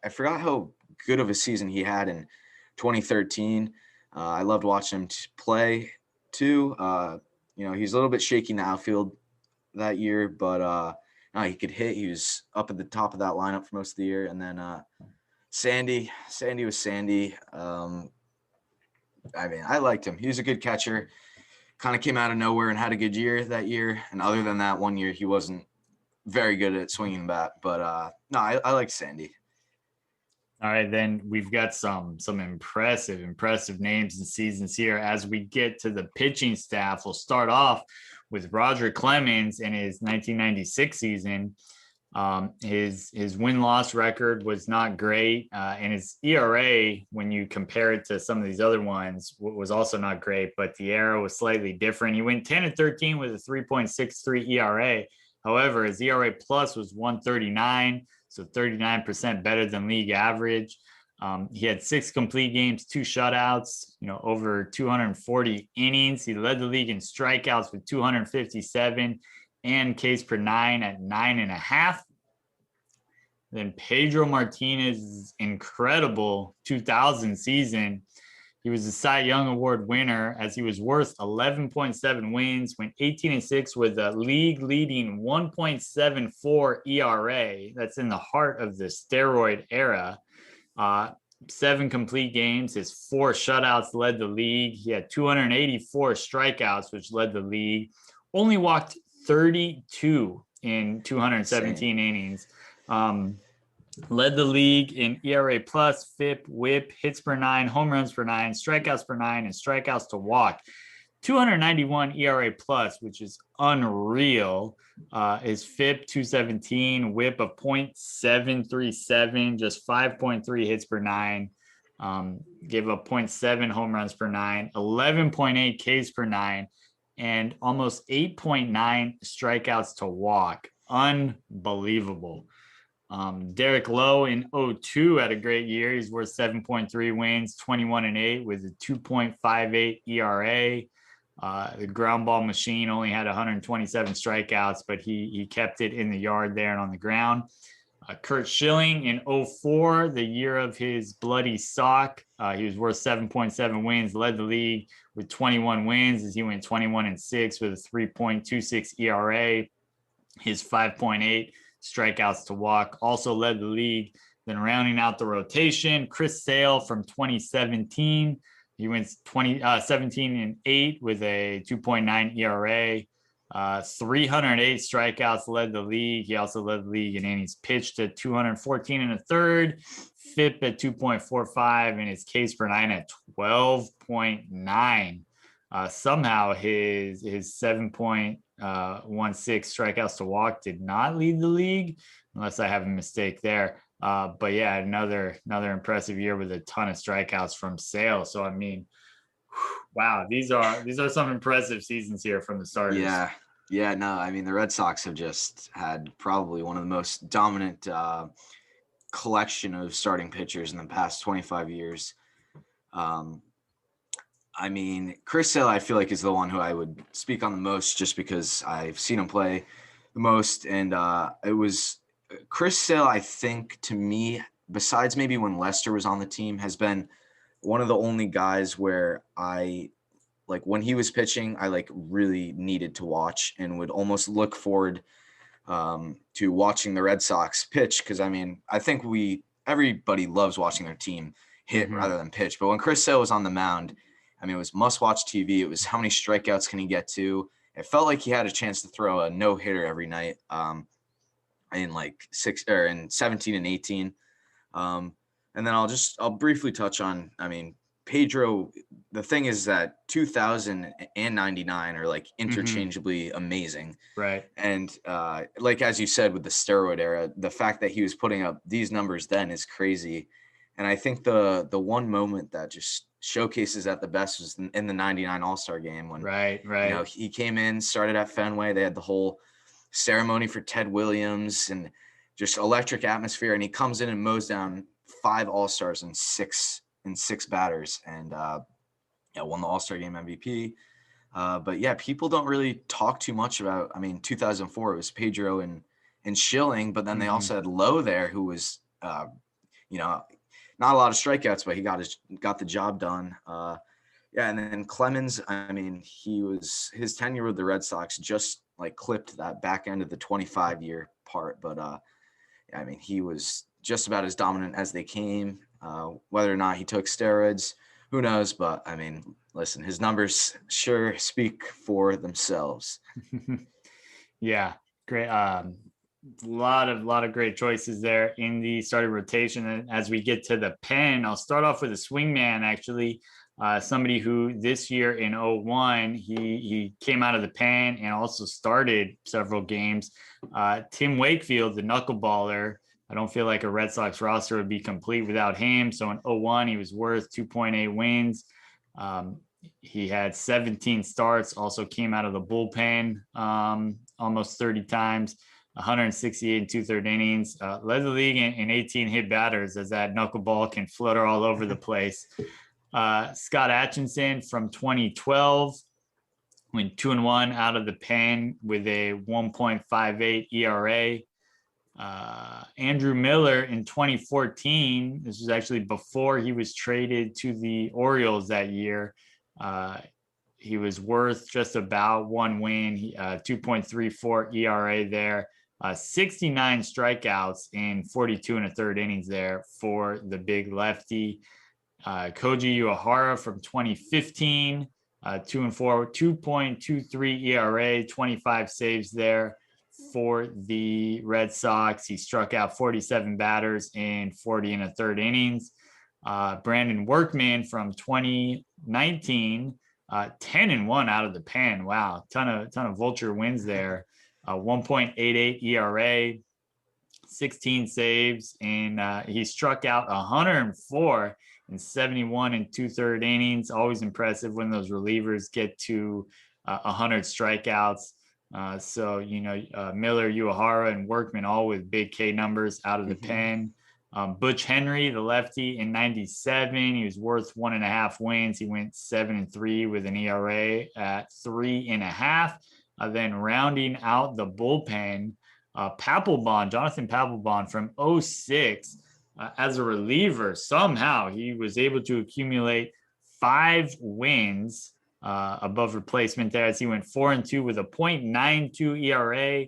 forgot how good of a season he had in 2013. I loved watching him play too. He's a little bit shaky in the outfield that year, but he could hit. He was up at the top of that lineup for most of the year. And then Sandy was Sandy. I mean, I liked him. He was a good catcher. Kind of came out of nowhere and had a good year that year. And other than that, one year he wasn't very good at swinging the bat. But I like Sandy. All right, then we've got some impressive names and seasons here. As we get to the pitching staff, we'll start off with Roger Clemens in his 1996 season. His win-loss record was not great, and his ERA, when you compare it to some of these other ones, was also not great, but the era was slightly different. He went 10-13 with a 3.63 ERA. However, his ERA plus was 139, so 39% better than league average. He had 6 complete games, 2 shutouts, over 240 innings. He led the league in strikeouts with 257 and Ks per 9 at 9.5. Then Pedro Martinez's incredible 2000 season. He was a Cy Young Award winner as he was worth 11.7 wins, went 18-6 with a league-leading 1.74 ERA. That's in the heart of the steroid era. 7 complete games. His 4 shutouts led the league. He had 284 strikeouts, which led the league. Only walked 32 in 217 innings. Led the league in ERA plus, FIP, WHIP, hits per 9, home runs per 9, strikeouts per 9, and strikeouts to walk. 291 ERA plus, which is unreal. His FIP 217, WHIP of 0.737, just 5.3 hits per 9. Gave up 0.7 home runs per 9, 11.8 Ks per 9. and almost 8.9 strikeouts to walk. Unbelievable. Derek Lowe in 02 had a great year. He's worth 7.3 wins, 21-8 with a 2.58 ERA. The ground ball machine only had 127 strikeouts, but he kept it in the yard there and on the ground. Curt Schilling in 04, the year of his bloody sock. He was worth 7.7 wins, led the league with 21 wins as he went 21-6 with a 3.26 ERA. His 5.8 strikeouts to walk also led the league. Then rounding out the rotation, Chris Sale from 2017. He went 17-8 with a 2.9 ERA. 308 strikeouts led the league. He also led the league in innings pitched at 214 and a third, FIP at 2.45, and his Ks per nine at 12.9. Somehow his 7.16 strikeouts to walk did not lead the league, unless I have a mistake there. But yeah, another impressive year with a ton of strikeouts from Sale. So I mean, wow, these are some impressive seasons here from the starters. Yeah, no, I mean the Red Sox have just had probably one of the most dominant collection of starting pitchers in the past 25 years. I mean, Chris Sale, I feel like is the one who I would speak on the most, just because I've seen him play the most, and it was Chris Sale. I think to me, besides maybe when Lester was on the team, has been one of the only guys where I like when he was pitching, I like really needed to watch and would almost look forward to watching the Red Sox pitch. Cause I mean, I think everybody loves watching their team hit rather than pitch. But when Chris Sale was on the mound, I mean, it was must watch TV. It was how many strikeouts can he get to? It felt like he had a chance to throw a no hitter every night in like 17 and 18. And then I'll briefly touch on, I mean, Pedro, the thing is that 2000 and 99 are like interchangeably amazing. Right. And like, as you said, with the steroid era, the fact that he was putting up these numbers then is crazy. And I think the one moment that just showcases at the best was in the 99 All-Star game when right. You know, he came in, started at Fenway. They had the whole ceremony for Ted Williams and just electric atmosphere. And he comes in and mows down 5 All-Stars and six batters, and won the All-Star game MVP. But yeah, people don't really talk too much about. I mean, 2004 it was Pedro and Schilling, but then they also had Lowe there, who was not a lot of strikeouts, but he got the job done. And then Clemens, I mean, his tenure with the Red Sox just like clipped that back end of the 25-year part. But I mean, he was just about as dominant as they came. Whether or not he took steroids, who knows? But I mean, listen, his numbers sure speak for themselves. Yeah, great. Lot of great choices there in the starting rotation. And as we get to the pen, I'll start off with a swingman, actually. Somebody who this year in 01, he came out of the pen and also started several games. Tim Wakefield, the knuckleballer. I don't feel like a Red Sox roster would be complete without him. So in 01, he was worth 2.8 wins. He had 17 starts, also came out of the bullpen almost 30 times. 168 and 2/3 innings, led the league in 18 hit batters, as that knuckleball can flutter all over the place. Scott Atchison from 2012 went 2-1 out of the pen with a 1.58 ERA. Andrew Miller in 2014, this was actually before he was traded to the Orioles that year. He was worth just about 1 win, 2.34 ERA there. 69 strikeouts in 42 1/3 innings there for the big lefty. Koji Uehara from 2015, 2-4, 2.23 ERA, 25 saves there for the Red Sox. He struck out 47 batters in 40 1/3 innings. Brandon Workman from 2019, 10-1 out of the pen. Wow, ton of vulture wins there. 1.88 ERA, 16 saves, and he struck out 104 in 71 2/3 innings. Always impressive when those relievers get to 100 strikeouts. So, Miller, Uehara, and Workman all with big K numbers out of the pen. Butch Henry, the lefty, in 97, he was worth 1.5 wins. He went 7-3 with an ERA at 3.5. Then rounding out the bullpen, Jonathan Papelbon from 06 as a reliever. Somehow he was able to accumulate 5 wins above replacement there, as he went 4-2 with a .92 ERA,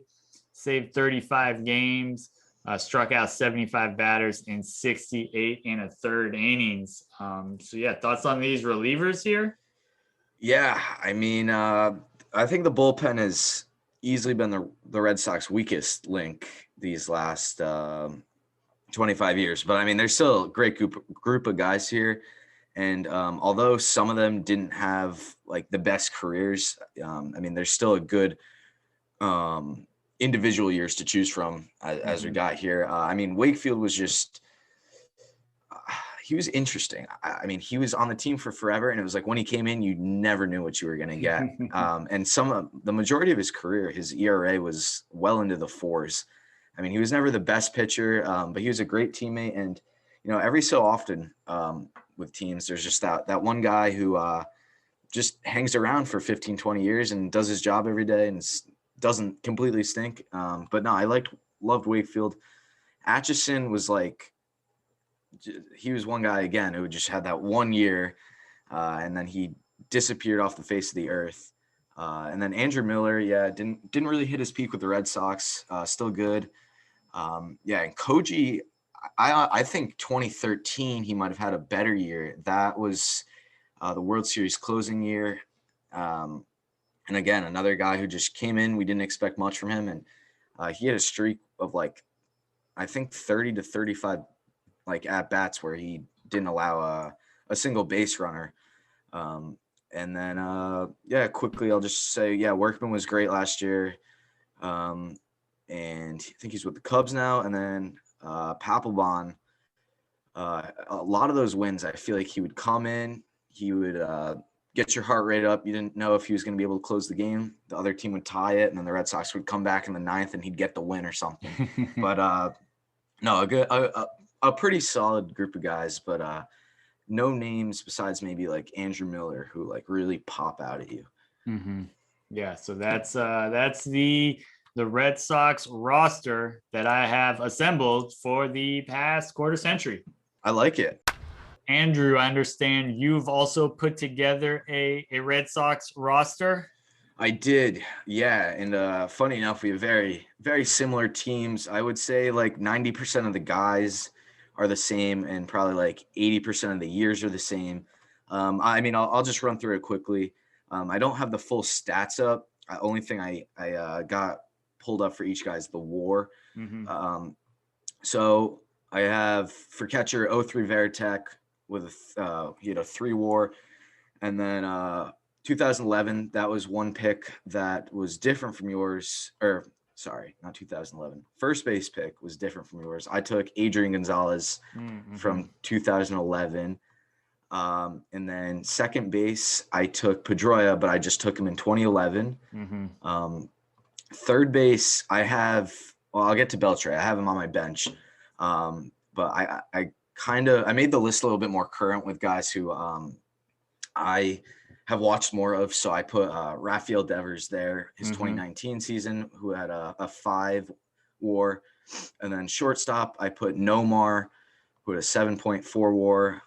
saved 35 games. Struck out 75 batters in 68 1/3 innings. Thoughts on these relievers here? Yeah, I mean, I think the bullpen has easily been the Red Sox weakest link these last 25 years. But I mean, there's still a great group of guys here. And although some of them didn't have like the best careers, I mean, there's still a good individual years to choose from as we got here. I mean, Wakefield was just he was interesting. I mean, he was on the team for forever, and it was like when he came in, you never knew what you were going to get. And the majority of his career, his ERA was well into the 4s. I mean, he was never the best pitcher, but he was a great teammate. And every so often with teams, there's just that one guy who just hangs around for 15, 20 years and does his job every day and doesn't completely stink. But no, I loved Wakefield. Atchison was he was one guy again who just had that 1 year and then he disappeared off the face of the earth. And then Andrew Miller, didn't really hit his peak with the Red Sox, still good. And Koji, I think 2013, he might've had a better year. That was the World Series closing year. And again, another guy who just came in. We didn't expect much from him. And he had a streak of I think 30 to 35 at bats where he didn't allow a single base runner. And then, quickly, I'll just say, Workman was great last year. And I think he's with the Cubs now. And then Papelbon, a lot of those wins, I feel like he would come in, he would get your heart rate up. You didn't know if he was going to be able to close the game. The other team would tie it, and then the Red Sox would come back in the 9th and he'd get the win or something. But no, a pretty solid group of guys, but no names besides maybe Andrew Miller who really pop out at you. Mm-hmm. Yeah, so that's the Red Sox roster that I have assembled for the past quarter century. I like it. Andrew, I understand you've also put together a Red Sox roster. I did, yeah. And funny enough, we have very, very similar teams. I would say 90% of the guys are the same, and probably 80% of the years are the same. I mean, I'll just run through it quickly. I don't have the full stats up. The only thing I got pulled up for each guy is the WAR. Mm-hmm. So I have for catcher 03 Varitek with he had a 3 WAR, and then 2011, that was one pick that was different from yours, or sorry, not 2011. First base pick was different from yours. I took Adrian Gonzalez from 2011. And then second base, I took Pedroia, but I just took him in 2011. Mm-hmm. Third base, I'll get to Beltre. I have him on my bench. But I made the list a little bit more current with guys who I have watched more of. So I put Rafael Devers there, his 2019 season, who had a 5 WAR. And then shortstop, I put Nomar, who had a 7.4 WAR.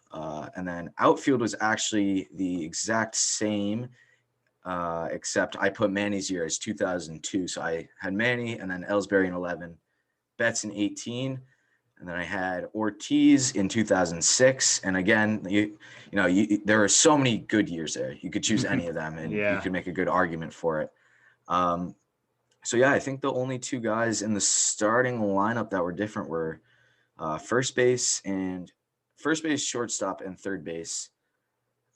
And then outfield was actually the exact same, except I put Manny's year as 2002. So I had Manny, and then Ellsbury in 11, Betts in 18. And then I had Ortiz in 2006. And again, there are so many good years there. You could choose any of them, and you could make a good argument for it. I think the only 2 guys in the starting lineup that were different were first base, shortstop, and third base.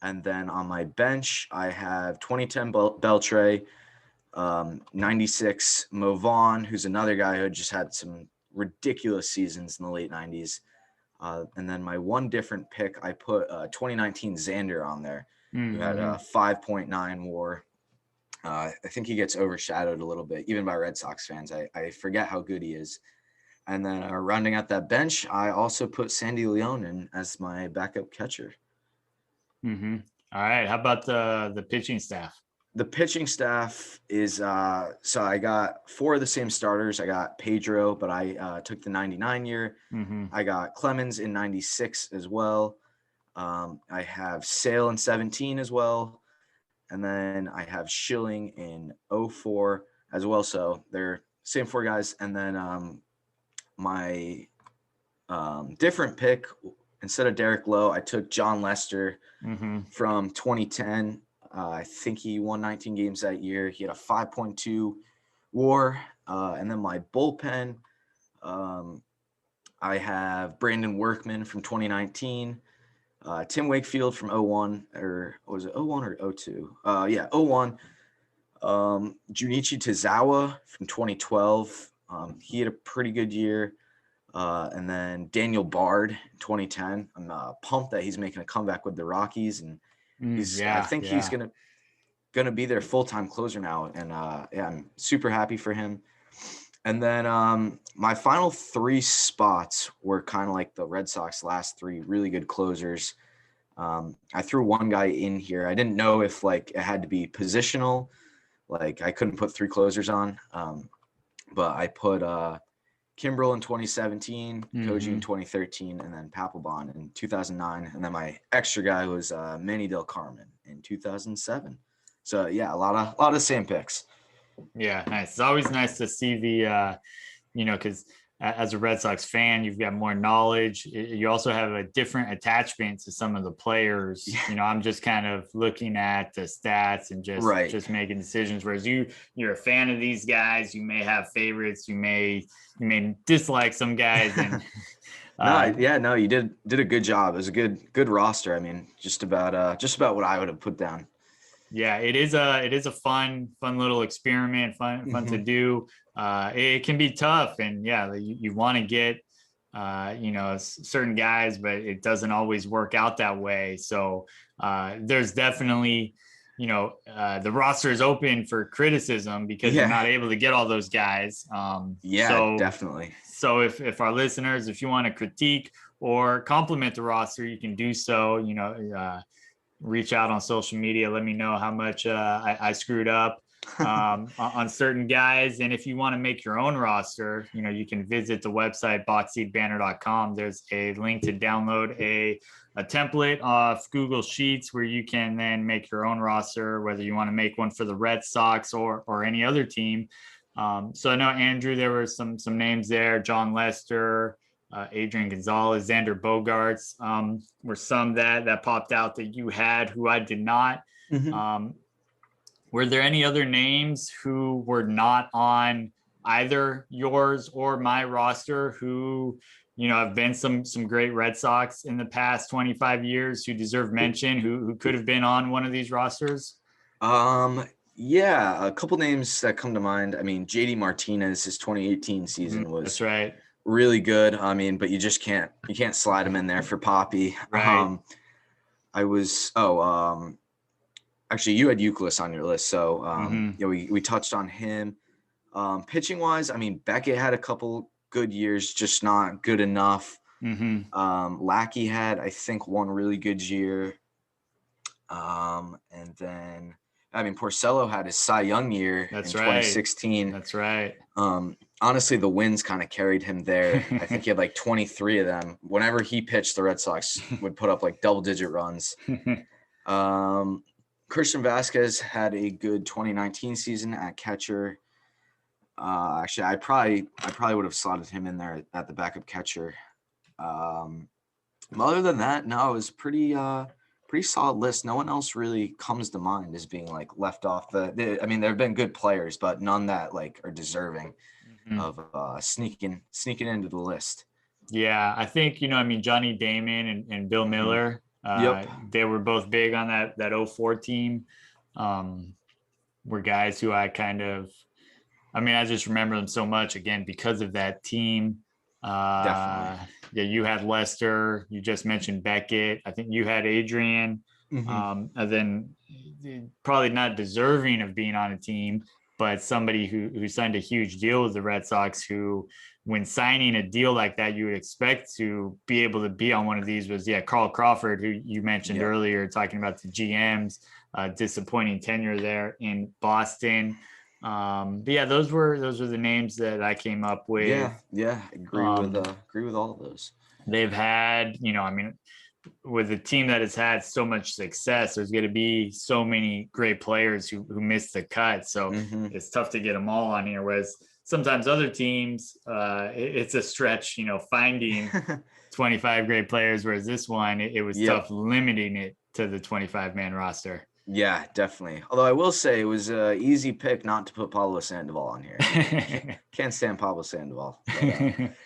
And then on my bench, I have 2010 Beltre, 96 Mo Vaughn, who's another guy who just had some ridiculous seasons in the late 90s. And then my one different pick, I put 2019 Xander on there, who had a 5.9 WAR. I think he gets overshadowed a little bit, even by Red Sox fans. I forget how good he is. And then rounding out that bench, I also put Sandy Leon in as my backup catcher. Mm-hmm. All right. How about the pitching staff? The pitching staff is so I got four of the same starters. I got Pedro, but I took the 99 year. Mm-hmm. I got Clemens in 96 as well. I have Sale in 17 as well. And then I have Schilling in 04 as well. So they're same four guys. And then my different pick, instead of Derek Lowe, I took John Lester from 2010. I think he won 19 games that year. He had a 5.2 WAR. And then my bullpen, I have Brandon Workman from 2019. Tim Wakefield from 01, or was it 01 or 02? Yeah, 01. Junichi Tozawa from 2012. He had a pretty good year. And then Daniel Bard in 2010. I'm pumped that he's making a comeback with the Rockies, and I think he's gonna be their full-time closer now. And yeah, I'm super happy for him. And then my final three spots were kind of like the Red Sox last three really good closers. I threw one guy in here. I didn't know if like it had to be positional. Like I couldn't put three closers on. But I put Kimbrel in 2017, Koji in 2013, and then Papelbon in 2009. And then my extra guy was Manny Del Carmen in 2007. So yeah, a lot of same picks. Yeah, nice. It's always nice to see the, because as a Red Sox fan, you've got more knowledge. You also have a different attachment to some of the players. Yeah. I'm just kind of looking at the stats and just making decisions. Whereas you're a fan of these guys. You may have favorites. You may dislike some guys. And no, you did a good job. It was a good roster. I mean, just about what I would have put down. Yeah, it is a fun little experiment, fun to do. It can be tough, and yeah, you want to get certain guys, but it doesn't always work out that way. So there's definitely the roster is open for criticism because you're not able to get all those guys. Definitely. So if our listeners, if you want to critique or compliment the roster, you can do so. Reach out on social media. Let me know how much I screwed up on certain guys. And if you want to make your own roster, you can visit the website boxseatbanner.com. There's a link to download a template off Google Sheets where you can then make your own roster, whether you want to make one for the Red Sox or any other team. So I know, Andrew, there were some names there. John Lester, Adrian Gonzalez, Xander Bogaerts were some that popped out that you had, who I did not. Were there any other names who were not on either yours or my roster who have been some great Red Sox in the past 25 years who deserve mention, who could have been on one of these rosters? Yeah, a couple names that come to mind. I mean, JD Martinez, his 2018 season was that's right. Really good. I mean, but you can't slide him in there for Poppy. Right. Actually you had Youkilis on your list. So, we touched on him. Pitching wise, I mean, Beckett had a couple good years, just not good enough. Lackey had, I think, one really good year. And then, I mean, Porcello had his Cy Young year in 2016. That's right. Honestly, the wins kind of carried him there. I think he had like 23 of them. Whenever he pitched, the Red Sox would put up like double-digit runs. Christian Vasquez had a good 2019 season at catcher. Actually, I probably would have slotted him in there at the backup catcher. Other than that, no, it was pretty solid list. No one else really comes to mind as being like left off I mean, there have been good players, but none that like are deserving of sneaking into the list. Yeah, I think Johnny Damon and Bill Miller. They were both big on that 04 team. Were guys who I just remember them so much again because of that team. Definitely. Yeah, you had Lester. You just mentioned Beckett. I think you had Adrian. And then probably not deserving of being on a team, but somebody who signed a huge deal with the Red Sox, who, when signing a deal like that, you would expect to be able to be on one of these, was Carl Crawford, who you mentioned earlier, talking about the GM's disappointing tenure there in Boston. But yeah, those were the names that I came up with. Agree with all of those. They've had, I mean, with a team that has had so much success, there's going to be so many great players who missed the cut. So it's tough to get them all on here. Whereas sometimes other teams, it's a stretch, finding 25 great players. Whereas this one, it was tough limiting it to the 25-man roster. Yeah, definitely. Although I will say it was an easy pick not to put Pablo Sandoval on here. Can't stand Pablo Sandoval. But,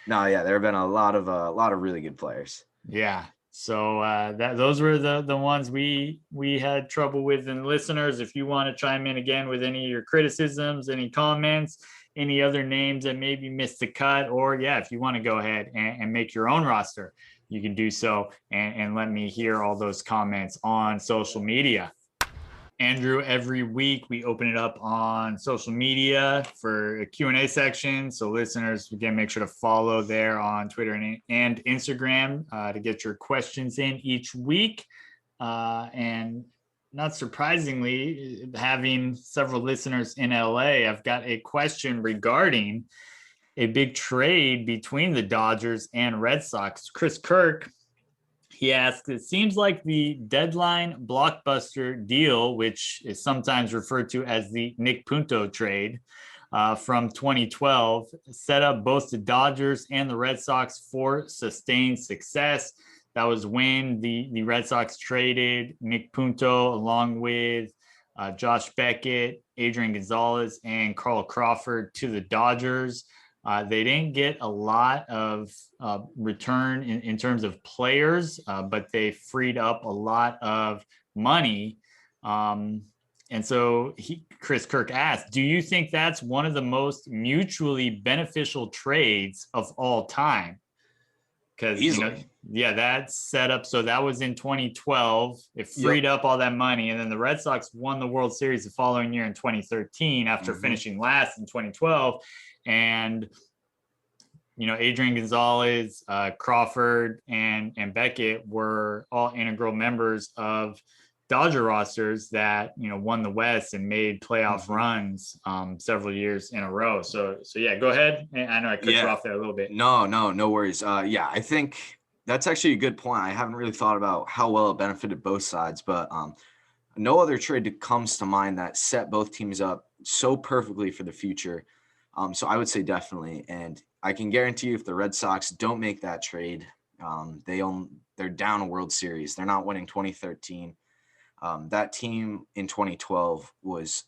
there have been a lot of really good players. Yeah. So those were the ones we had trouble with. And listeners, if you want to chime in again with any of your criticisms, any comments, any other names that maybe missed the cut, or if you want to go ahead and make your own roster, you can do so and let me hear all those comments on social media. Andrew, every week we open it up on social media for a Q&A section. So listeners, again, make sure to follow there on Twitter and Instagram to get your questions in each week. And not surprisingly, having several listeners in LA, I've got a question regarding a big trade between the Dodgers and Red Sox. Chris Kirk, he asks, it seems like the deadline blockbuster deal, which is sometimes referred to as the Nick Punto trade from 2012, set up both the Dodgers and the Red Sox for sustained success. That was when the Red Sox traded Nick Punto along with Josh Beckett, Adrian Gonzalez, and Carl Crawford to the Dodgers. They didn't get a lot of return in terms of players, but they freed up a lot of money. And so Chris Kirk asked, do you think that's one of the most mutually beneficial trades of all time? Because, that's set up. So that was in 2012. It freed up all that money. And then the Red Sox won the World Series the following year in 2013 after finishing last in 2012. And, Adrian Gonzalez, Crawford, and Beckett were all integral members of Dodger rosters that, won the West and made playoff runs several years in a row. So go ahead. I know I cut you off there a little bit. No worries. I think that's actually a good point. I haven't really thought about how well it benefited both sides, but no other trade comes to mind that set both teams up so perfectly for the future. So I would say definitely. And I can guarantee you if the Red Sox don't make that trade, they're down a World Series. They're not winning 2013. That team in 2012 was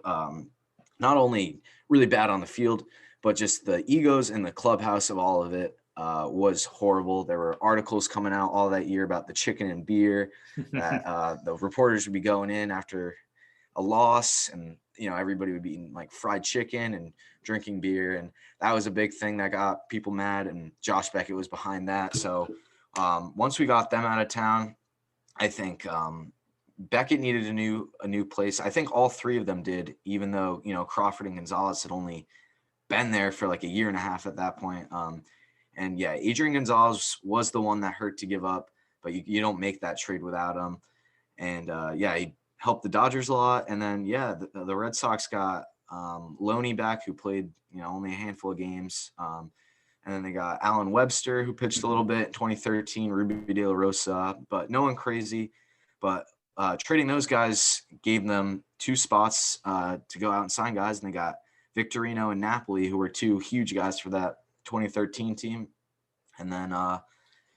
not only really bad on the field, but just the egos in the clubhouse of all of it was horrible. There were articles coming out all that year about the chicken and beer that the reporters would be going in after a loss, and everybody would be eating like fried chicken and drinking beer, and that was a big thing that got people mad, and Josh Beckett was behind that. So once we got them out of town, I think Beckett needed a new place. I think all three of them did, even though Crawford and Gonzalez had only been there for like a year and a half at that point. And Adrian Gonzalez was the one that hurt to give up, but you don't make that trade without him. And he helped the Dodgers a lot. And then the Red Sox got Loney back, who played only a handful of games. And then they got Alan Webster, who pitched a little bit in 2013, Ruby De La Rosa, but no one crazy. But trading those guys gave them two spots to go out and sign guys, and they got Victorino and Napoli, who were two huge guys for that 2013 team. And then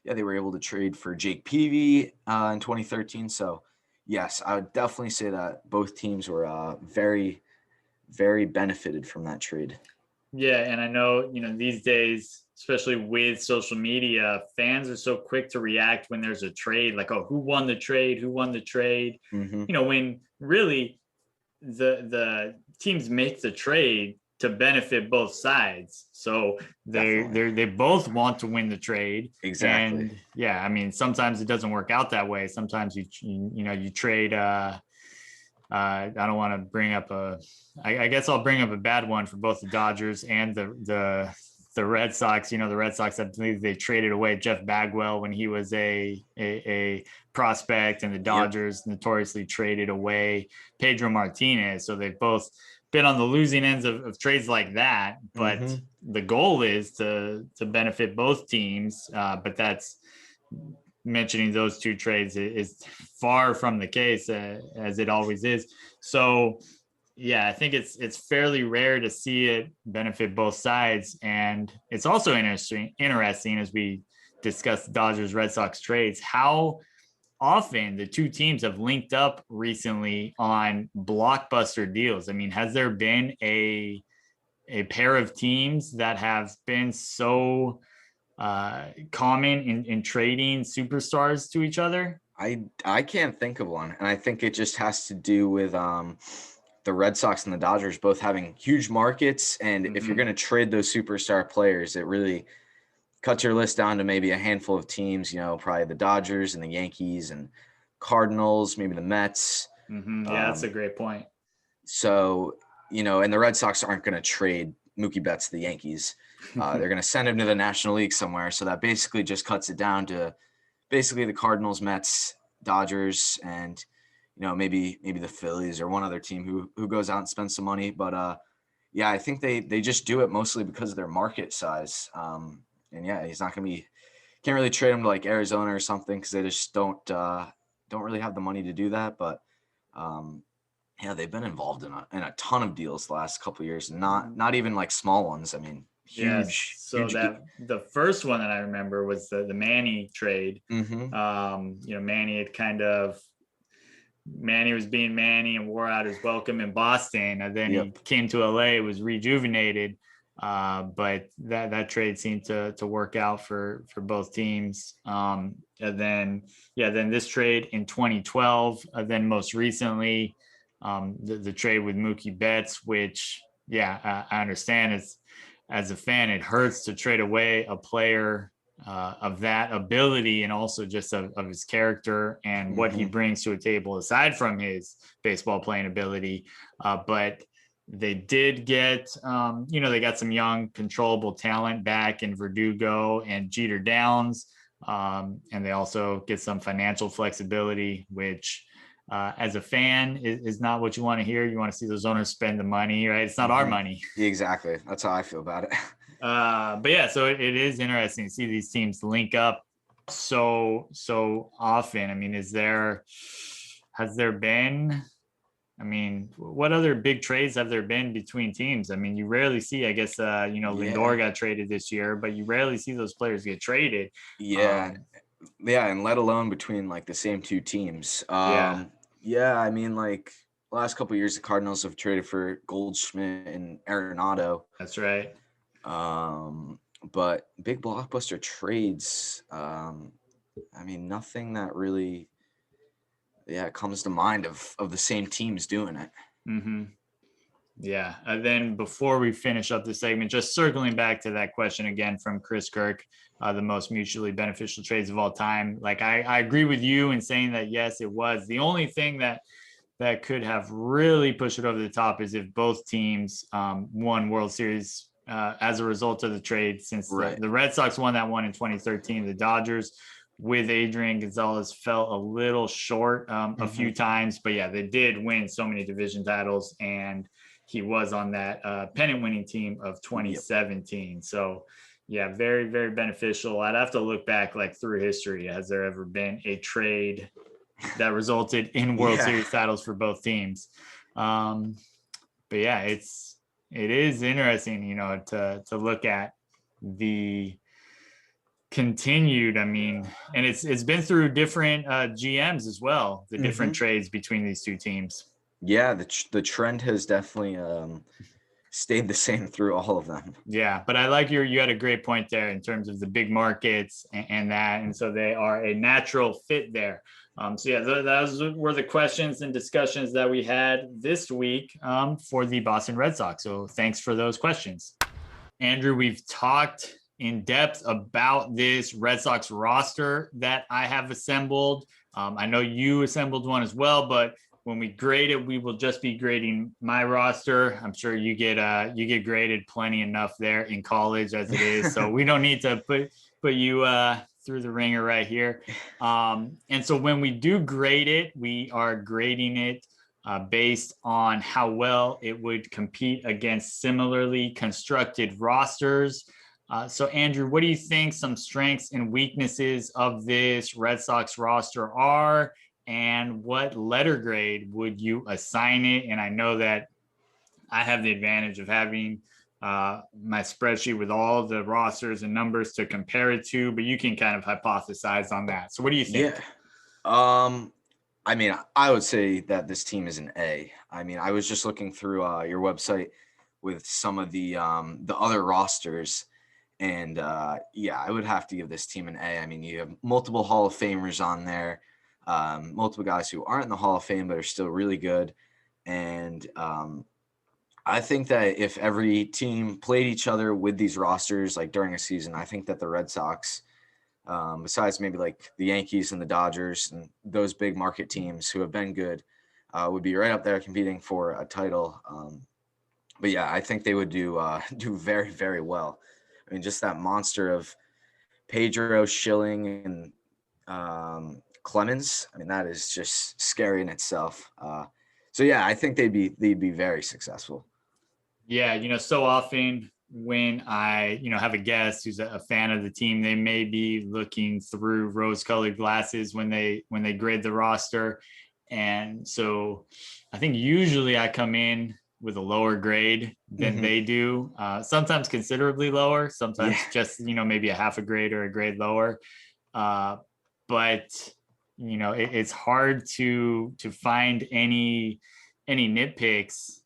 they were able to trade for Jake Peavy in 2013. So yes, I would definitely say that both teams were very, very benefited from that trade. Yeah, and I know, these days, especially with social media, fans are so quick to react when there's a trade, like, oh, who won the trade? Who won the trade? When really the teams make the trade to benefit both sides. So Definitely. they both want to win the trade. Exactly. And yeah, I mean, sometimes it doesn't work out that way. Sometimes you trade I don't want to bring up I guess I'll bring up a bad one for both the Dodgers and the Red Sox. The Red Sox, I believe they traded away Jeff Bagwell when he was a prospect, and the Yep. Dodgers notoriously traded away Pedro Martinez. So they've both been on the losing ends of trades like that. But Hmm. the goal is to benefit both teams. But that's mentioning those two trades is far from the case, as it always is. So yeah, I think it's fairly rare to see it benefit both sides, and it's also interesting as we discuss Dodgers Red Sox trades, how often the two teams have linked up recently on blockbuster deals. I mean, has there been a pair of teams that have been so common in trading superstars to each other? I can't think of one, and I think it just has to do with the Red Sox and the Dodgers both having huge markets, and if you're Mm-hmm. going to trade those superstar players, it really cuts your list down to maybe a handful of teams. Probably the Dodgers and the Yankees and Cardinals, maybe the Mets. Mm-hmm. Yeah, that's a Um, great point. so and the Red Sox aren't going to trade Mookie Betts to the Yankees. They're going to send him to the National League somewhere. So that basically just cuts it down to basically the Cardinals, Mets, Dodgers, and maybe the Phillies or one other team who goes out and spends some money. But yeah, I think they just do it mostly because of their market size. And yeah, he's not going to be can't really trade him to like Arizona or something because they just don't really have the money to do that. But yeah, they've been involved in a ton of deals the last couple of years. Not even like small ones. I mean, Yes. huge, So huge. that the first one that I remember was the Manny trade. Mm-hmm. Manny had Manny was being Manny and wore out his welcome in Boston, and then he Yep. came to LA, was rejuvenated. But that trade seemed to work out for both teams. And then then this trade in 2012, then most recently, the trade with Mookie Betts, which I understand as a fan, it hurts to trade away a player of that ability, and also just of his character and what he Mm-hmm. brings to a table aside from his baseball playing ability. But they did get, they got some young, controllable talent back in Verdugo and Jeter Downs. And they also get some financial flexibility, which as a fan is not what you want to hear. You want to see those owners spend the money, right? It's not our Mm-hmm. money. Exactly. That's how I feel about it. But yeah, so it is interesting to see these teams link up so often. I mean, has there been? I mean, what other big trades have there been between teams? I mean, you rarely see. I guess Yeah. Lindor got traded this year, but you rarely see those players get traded. Yeah. Um, Yeah, and let alone between like the same two teams. yeah, Yeah, I mean like last couple of years the Cardinals have traded for Goldschmidt and Arenado. that's right. But big blockbuster trades, I mean nothing that really comes to mind of the same teams doing it. Mm-hmm. Yeah. And then before we finish up this segment, just circling back to that question again from Chris Kirk, the most mutually beneficial trades of all time. Like I agree with you in saying that, yes, it was. The only thing that could have really pushed it over the top is if both teams won World Series as a result of the trade, since Right. the Red Sox won that one in 2013. The Dodgers with Adrian Gonzalez fell a little short a few times, but yeah, they did win so many division titles, and he was on that pennant winning team of Yep. 2017. So yeah, very, very beneficial. I'd have to look back like through history. Has there ever been a trade that resulted in World Yeah. Series titles for both teams? But yeah, it is interesting, to look at the continued. I mean, and it's been through different GMs as well, the different trades between these two teams. Yeah, the trend has definitely stayed the same through all of them. Yeah, but I like you had a great point there in terms of the big markets and that, and so they are a natural fit there. So yeah, those were the questions and discussions that we had this week for the Boston Red Sox. So thanks for those questions. Andrew, we've talked in depth about this Red Sox roster that I have assembled. I know you assembled one as well, but when we grade it, we will just be grading my roster. I'm sure you get graded plenty enough there in college as it is, so we don't need to put you through the ringer right here. And so when we do grade it, we are grading it based on how well it would compete against similarly constructed rosters. So, Andrew, what do you think some strengths and weaknesses of this Red Sox roster are? And what letter grade would you assign it? And I know that I have the advantage of having my spreadsheet with all the rosters and numbers to compare it to, but you can kind of hypothesize on that. So what do you think? Yeah. I mean, I would say that this team is an A. I mean, I was just looking through your website with some of the other rosters, and yeah, I would have to give this team an A. I mean, you have multiple Hall of Famers on there, multiple guys who aren't in the Hall of Fame but are still really good, and I think that if every team played each other with these rosters like during a season, I think that the Red Sox, besides maybe like the Yankees and the Dodgers and those big market teams who have been good, would be right up there competing for a title. But yeah, I think they would do very, very well. I mean, just that monster of Pedro, Schilling, and Clemens. I mean, that is just scary in itself. So yeah, I think they'd be very successful. Yeah, so often when I, have a guest who's a fan of the team, they may be looking through rose-colored glasses when they grade the roster. And so I think usually I come in with a lower grade than they do, sometimes considerably lower, sometimes just, maybe a half a grade or a grade lower. But it's hard to find any nitpicks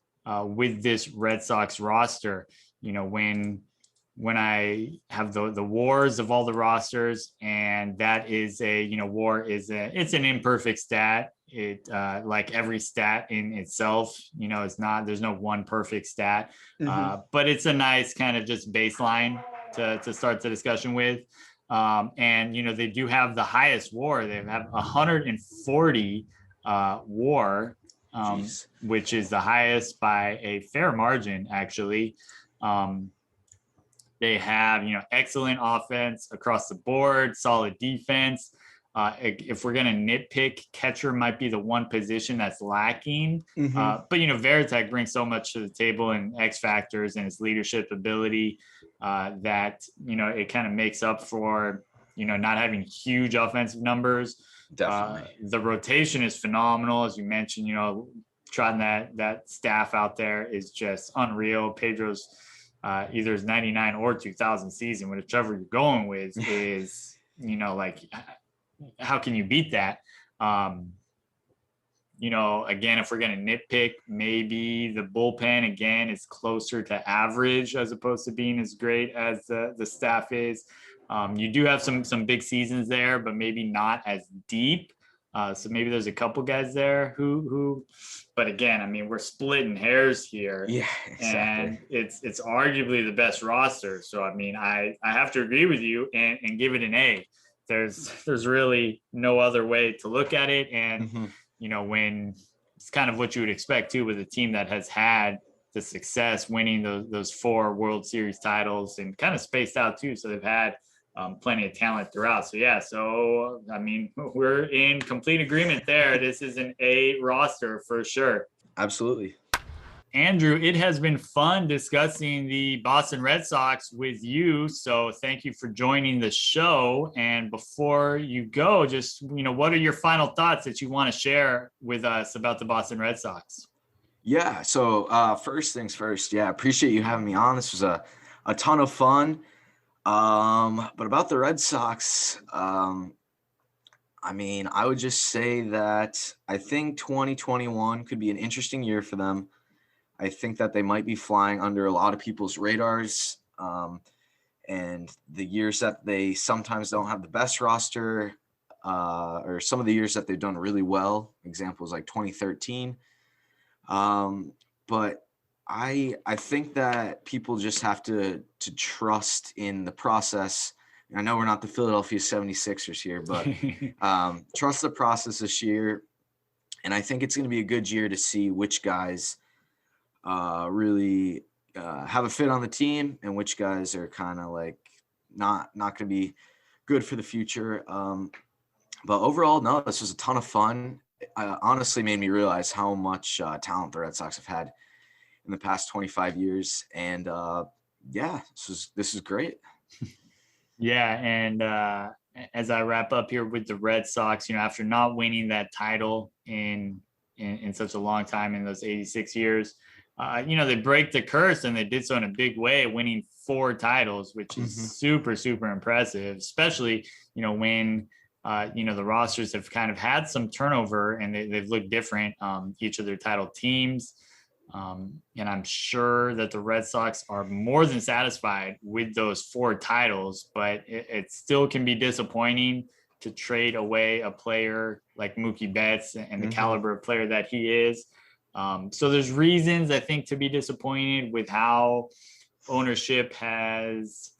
with this Red Sox roster. When I have the wars of all the rosters, and that is war it's an imperfect stat. It like every stat in itself, it's not, there's no one perfect stat, but it's a nice kind of just baseline to start the discussion with. And they do have the highest war. They have 140 war, which is the highest by a fair margin, actually. They have, excellent offense across the board, solid defense. If we're going to nitpick, catcher might be the one position that's lacking. But, Varitek brings so much to the table and X factors and his leadership ability that, it kind of makes up for, not having huge offensive numbers. Definitely. The rotation is phenomenal. As you mentioned, trotting that staff out there is just unreal. Pedro's either his 99 or 2000 season, whichever you're going with, is, like, how can you beat that? Again, if we're going to nitpick, maybe the bullpen, again, is closer to average as opposed to being as great as the staff is. You do have some big seasons there, but maybe not as deep. So maybe there's a couple guys there who, but again, I mean, we're splitting hairs here. Yeah, exactly. And it's arguably the best roster. So, I mean, I have to agree with you and give it an A. There's really no other way to look at it. And, when it's kind of what you would expect too with a team that has had the success winning those 4 World Series titles and kind of spaced out too. So they've had plenty of talent throughout. So yeah, I mean, we're in complete agreement there. This is an A roster for sure. Absolutely. Andrew, it has been fun discussing the Boston Red Sox with you. So thank you for joining the show. And before you go, just, what are your final thoughts that you want to share with us about the Boston Red Sox? Yeah. So first things first. Yeah. Appreciate you having me on. This was a ton of fun. But about the Red Sox, I mean, I would just say that I think 2021 could be an interesting year for them. I think that they might be flying under a lot of people's radars. And the years that they sometimes don't have the best roster, or some of the years that they've done really well. Examples like 2013. But I think that people just have to trust in the process. I know we're not the Philadelphia 76ers here, but trust the process this year. And I think it's going to be a good year to see which guys really have a fit on the team and which guys are kind of like not going to be good for the future. But overall, no, this was a ton of fun. Honestly made me realize how much talent the Red Sox have had in the past 25 years. And yeah, this is great. Yeah. And as I wrap up here with the Red Sox, after not winning that title in such a long time, in those 86 years, they break the curse, and they did so in a big way, winning 4 titles, which is super, super impressive, especially, when, the rosters have kind of had some turnover and they've looked different, each of their title teams. And I'm sure that the Red Sox are more than satisfied with those 4 titles, but it still can be disappointing to trade away a player like Mookie Betts and the caliber of player that he is. So there's reasons, I think, to be disappointed with how ownership has,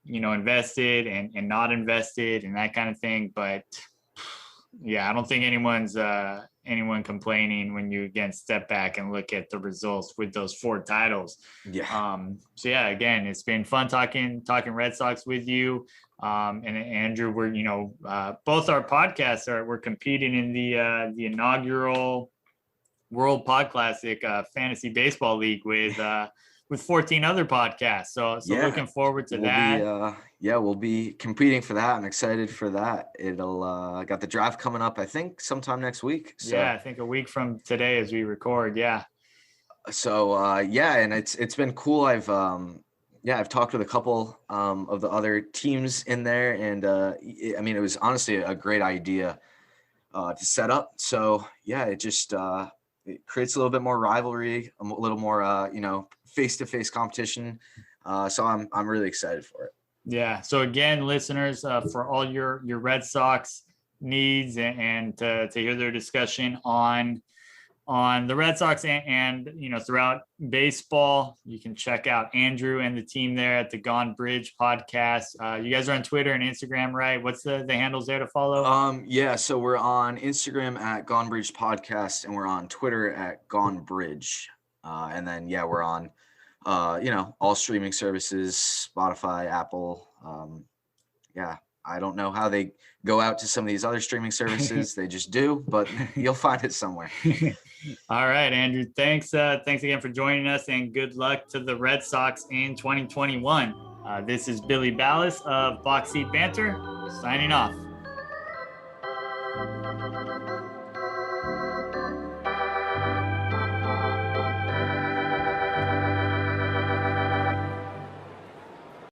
invested and not invested and that kind of thing. But yeah, I don't think anyone complaining when you again step back and look at the results with those 4 titles. Yeah. So yeah, again, it's been fun talking Red Sox with you. And Andrew, we're, both our podcasts we're competing in the inaugural World Pod Classic Fantasy Baseball League with 14 other podcasts. So yeah, looking forward to that. We'll be competing for that. I'm excited for that. It'll got the draft coming up, I think, sometime next week. So. Yeah, I think a week from today as we record. Yeah. So and it's been cool. I've talked with a couple of the other teams in there, and it was honestly a great idea to set up. So yeah, it just it creates a little bit more rivalry, a little more face-to-face competition. So I'm really excited for it. Yeah. So again, listeners, for all your Red Sox needs and to hear their discussion on the Red Sox and throughout baseball, you can check out Andrew and the team there at the Gone Bridge podcast. You guys are on Twitter and Instagram, right? What's the handles there to follow? So we're on Instagram at Gone Bridge Podcast, and we're on Twitter at Gone Bridge. And then we're on all streaming services, Spotify, Apple. I don't know how they go out to some of these other streaming services. They just do, but you'll find it somewhere. All right, Andrew. Thanks again for joining us, and good luck to the Red Sox in 2021. This is Billy Ballas of Box Seat Banter, signing off.